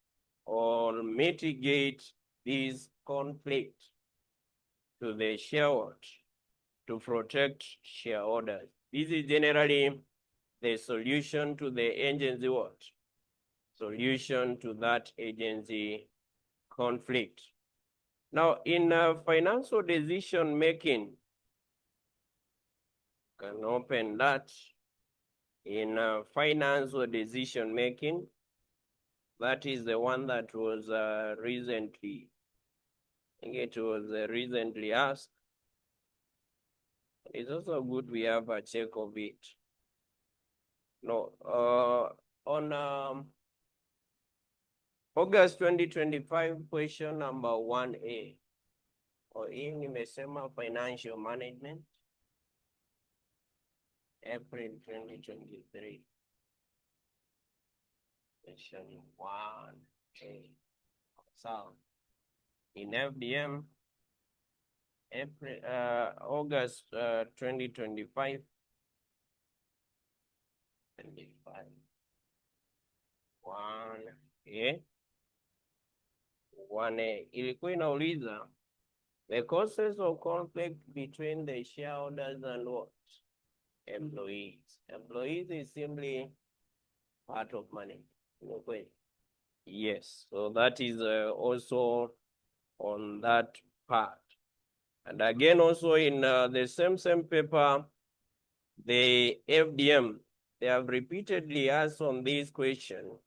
or mitigate these conflicts to the shareholder, to protect shareholders. This is generally the solution to the agency what? Solution to that agency conflict. Now, in financial decision making, can open that. In financial decision making, that is the one that was recently, I think it was recently asked. It's also good we have a check of it. No, on August 2025, question number 1A. Or hii nimesema financial management, April 2023. Question 1A. So, in FDM, August 2025. 1A ilikuwa inauliza the causes of conflict between the shareholders and what? Employees. Employees is simply part of money. Yes, so that is also on that part. And again, also in the same paper, the FDM, they have repeatedly asked on this question.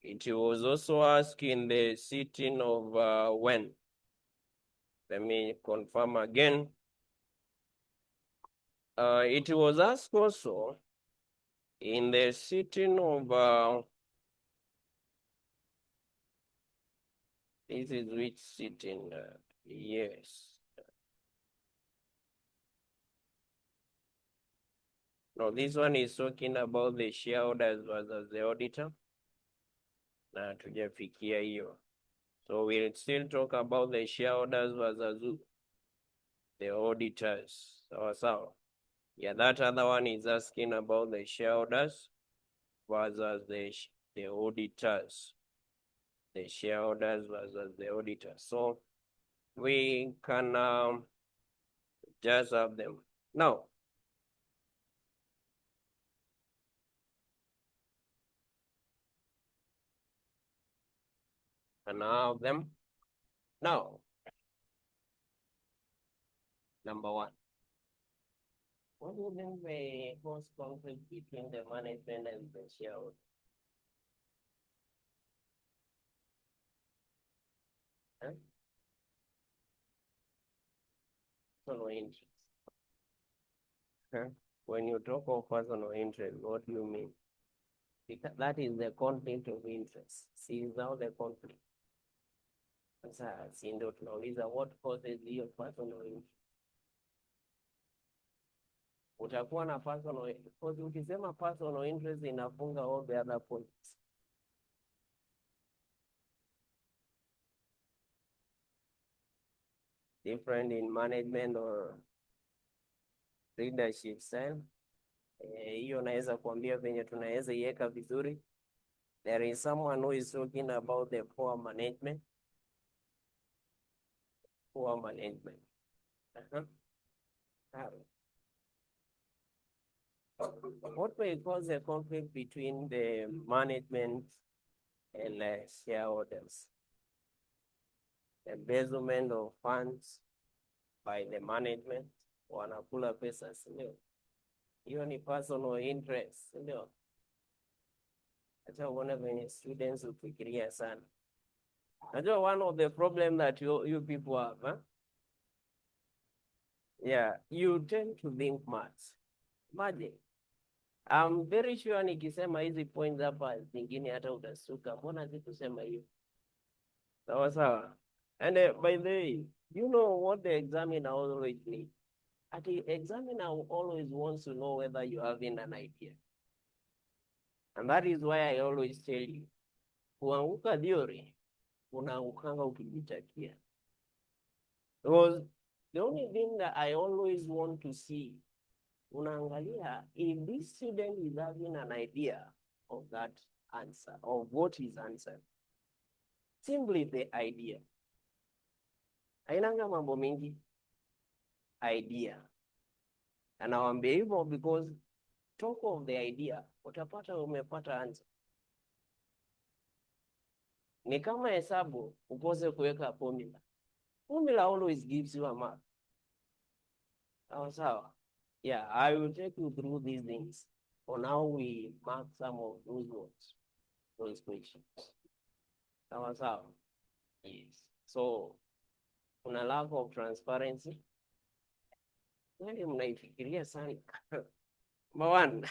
It was also asked in the sitting of when? Let me confirm again. It was asked also in the sitting of, this is which sitting? Yes. No, this one is talking about the shareholders versus the auditor. Na tujafikia hiyo. So we'll still talk about the shareholders versus the auditors. So, yeah, that other one is asking about the shareholders versus the auditors. The shareholders versus the auditors. So we can just have them. Now, can I have them? Now, number 1. What do you think the most conflict between the management and the shareholders? Huh? Personal interest. Huh? When you talk of personal interest, what do you mean? Because that is the conflict of interest. See now the conflict. Sasa si ndio tunauliza what causes hiyo personal interest? Utakuwa na personal, because ukisema personal interest inafunga all the other points. Different in management or leadership style. Hiyo naweza kuambia venye tunaweza iweka vizuri. There is someone who is talking about the poor management. Poor management. What may cause a conflict between the management and shareholders? Embezzlement of funds by the management, wanakula pesa, sindio? Hiyo ni personal interest, sindio? Acha uone venye students ufikiria sana. Najua one of the problem that you people have, huh? Yeah, you tend to think much. Imagine. I'm very sure nikisema hizi points hapa zingine hata utasuka. Mbona zikusema hiyo? Sawa sawa. And by the way, you know what the examiner always needs? The examiner always wants to know whether you have an idea. And that is why I always tell you, kuanguka theory, unaangukanga ukijitakia. Because the only thing that I always want to see, unaangalia, if this student is having an idea of that answer, of what is answered, simply the idea. Hainanga mambo mingi, idea. Anawambia hivyo because talk of the idea, utapata umepata answer. Ni kama hesabu, ukose kuweka formula. Formula always gives you a mark. Sawa. Yeah, I will take you through these things on how we mark some of those words, those questions. Sawa. Yes. So, kuna lack of transparency. Nani mnaifikiria sana? Number one,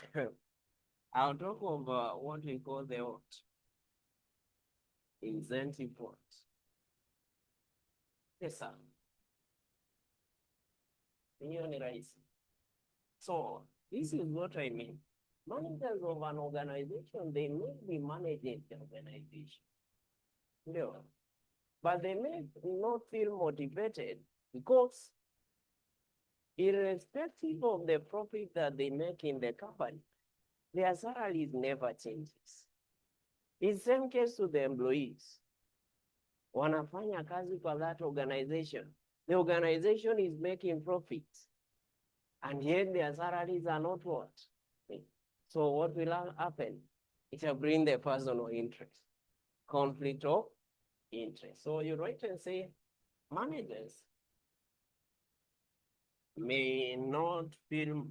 I'll talk about what we call the what? Incentive what? Yes, sir. Hiyo ni rahisi. So, this is what I mean. Managers of an organization, they may be managing the organization. No. But they may not feel motivated because irrespective of the profit that they make in the company, their salaries never changes. It's same case to the employees. Wanafanya kazi kwa that organization. The organization is making profits. And yet their salaries are not what? So what will happen? It will bring the personal interest, conflict of interest. So you write and say, managers may not feel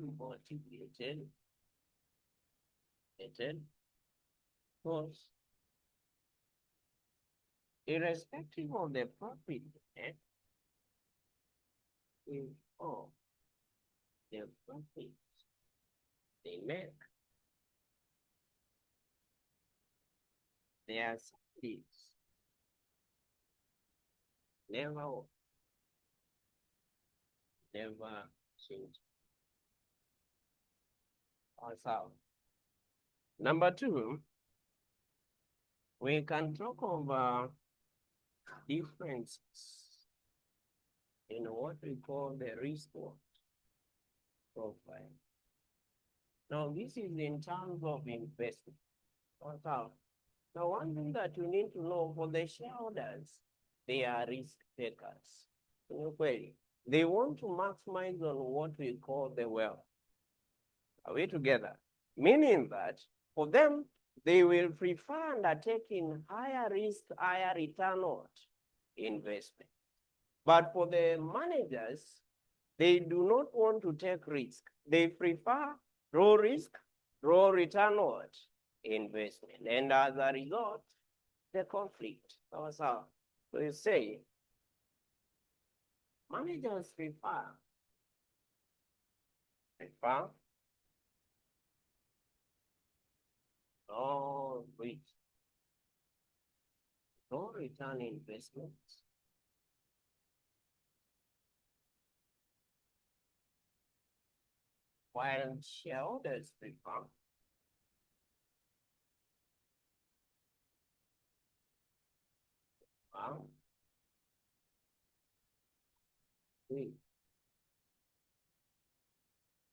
motivated, because irrespective of the profit, the profit they make, their salaries never change. Also, number two, we can talk about differences in what we call the risk profile. Now, this is in terms of investment. Also, now, one thing that you need to know for the shareholders, they are risk takers. They want to maximize on what we call the wealth. Are we together? Meaning that for them, they will prefer undertaking higher risk, higher return on investment. But for the managers, they do not want to take risk. They prefer low risk, low return on investment. And as a result, the conflict. So you say, managers prefer low risk, low return investments, while shareholders prefer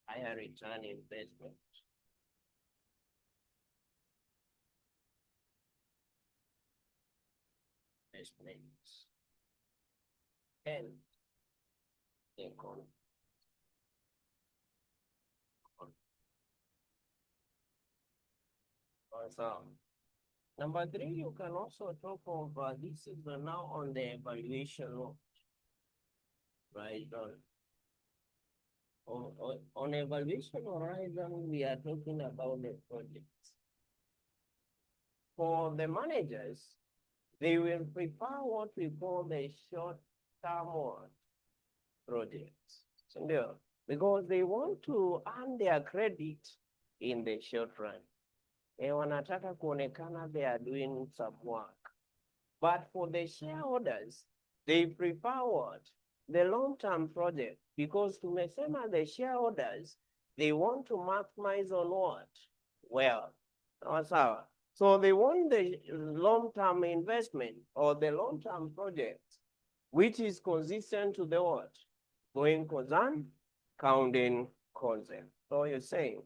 higher return investment. Investments. And income. Awesome. Number three, you can also talk of this is now on the evaluation law, right? On evaluation horizon, we are talking about the projects. For the managers, they will prefer what we call the short-term projects. So, because they want to earn their credit in the short run. Wanataka kuonekana they are doing some work. But for the shareholders, they prefer what? The long-term project, because tumesema the shareholders, they want to maximize on what? Well, sawa. So they want the long-term investment or the long-term project, which is consistent to the what? Going concern, counting concept. So you're saying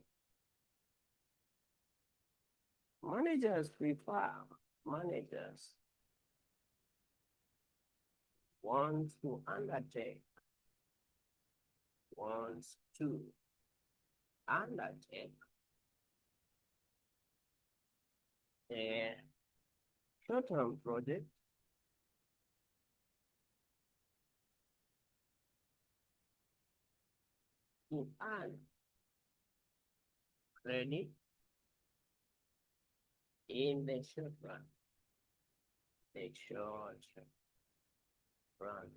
managers want to undertake, wants to undertake a short-term project to earn credit in the short run, the short run,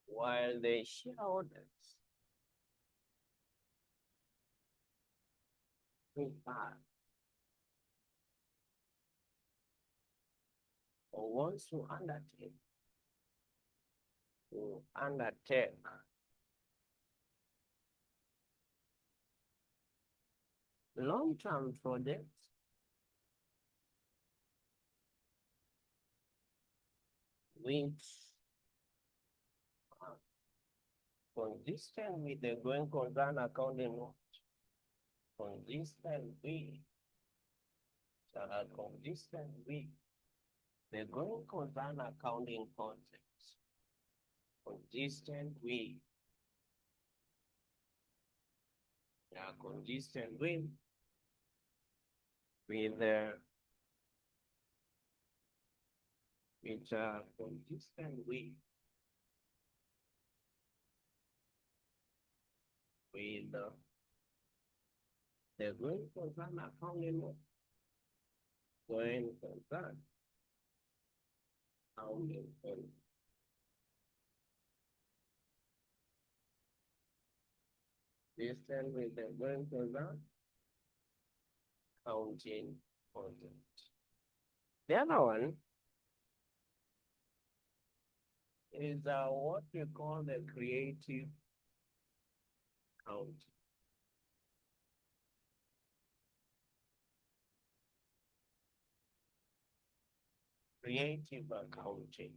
while the shareholders prefer or wants to undertake long-term projects which are consistent with the going concern accounting law, consistent with the going concern accounting concepts, consistent with the which are consistent with the going concern accounting law, going concern accounting concepts. Consistent with the going concern accounting concepts. The other one is what we call the creative accounting. Creative accounting.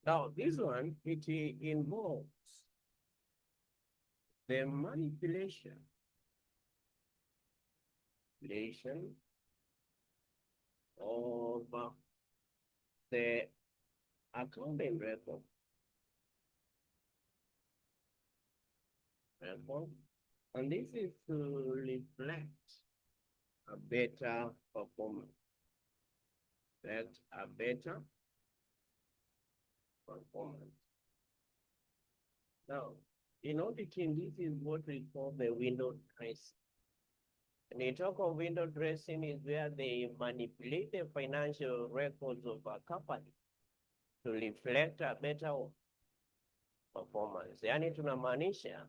Now, this one, it involves the manipulation of the accounting record, and this is to reflect a better performance. Now, in auditing, this is what we call the window dressing. When you talk of window dressing, is where they manipulate the financial records of a company to reflect a better performance. Yani tunamaanisha,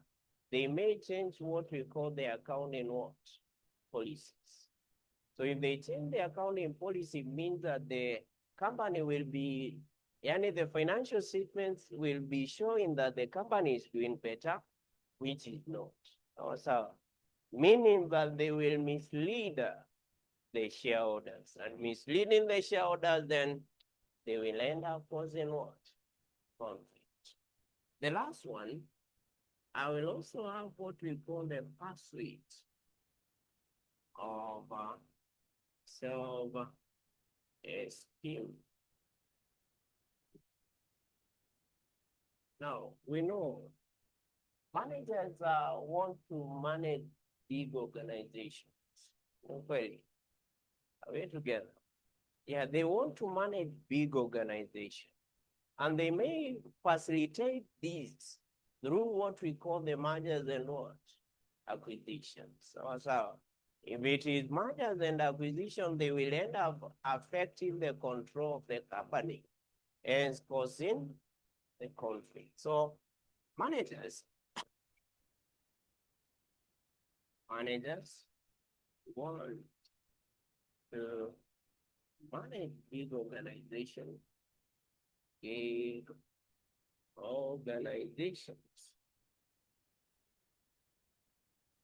they may change what we call the accounting policies. So if they change the accounting policy, it means that the company will be, the financial statements will be showing that the company is doing better, which is not. Also, meaning that they will mislead the shareholders, and misleading the shareholders, then they will end up causing what? Conflict. The last one, I will also have what we call the pursuit of self-esteem. Now, we know managers want to manage big organizations. Okay, are we together? Yeah, they want to manage big organizations. And they may facilitate these through what we call the mergers and what? Acquisitions. So if it is mergers and acquisitions, they will end up affecting the control of the company and causing the conflict. So managers want to manage big organizations,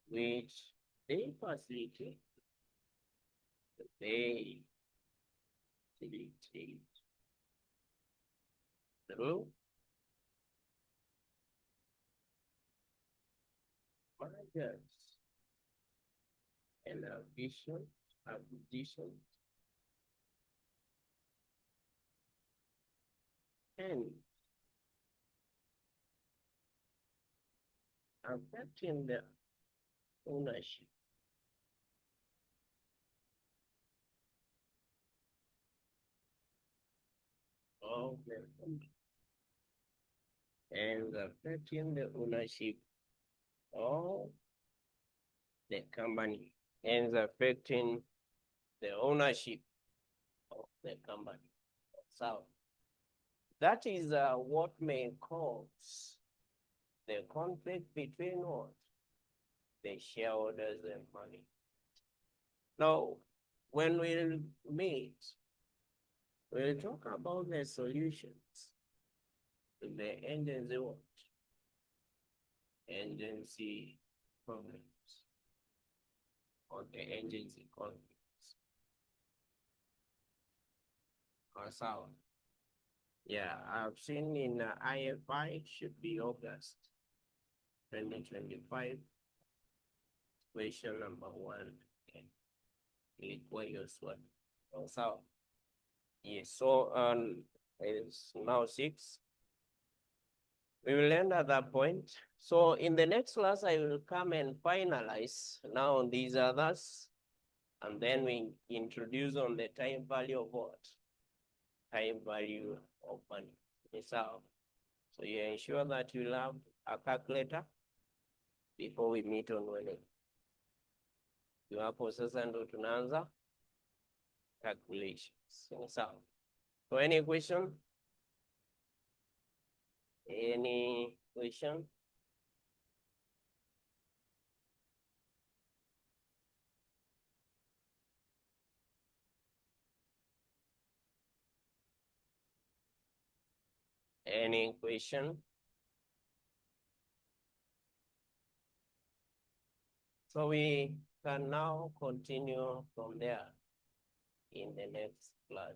which they facilitate, they facilitate through mergers and acquisitions, and affecting the ownership of the company and affecting the ownership of the company and affecting the ownership of the company. So that is what may cause the conflict between what? The shareholders and money. Now, when we meet, we'll talk about the solutions to the agency what? Agency problems or the agency conflicts. So, yeah, I've seen in IFI should be August 2025, question number 1. Okay. Click where you sweat. So, yes, so it's now 6. We will end at that point. So in the next class, I will come and finalize now these others, and then we introduce on the time value of what? Time value of money. So you ensure that you have a calculator before we meet on Wednesday. Iwapo sasa ndo tunaanza calculations. So any question? Any question? Any question? So we can now continue from there in the next class.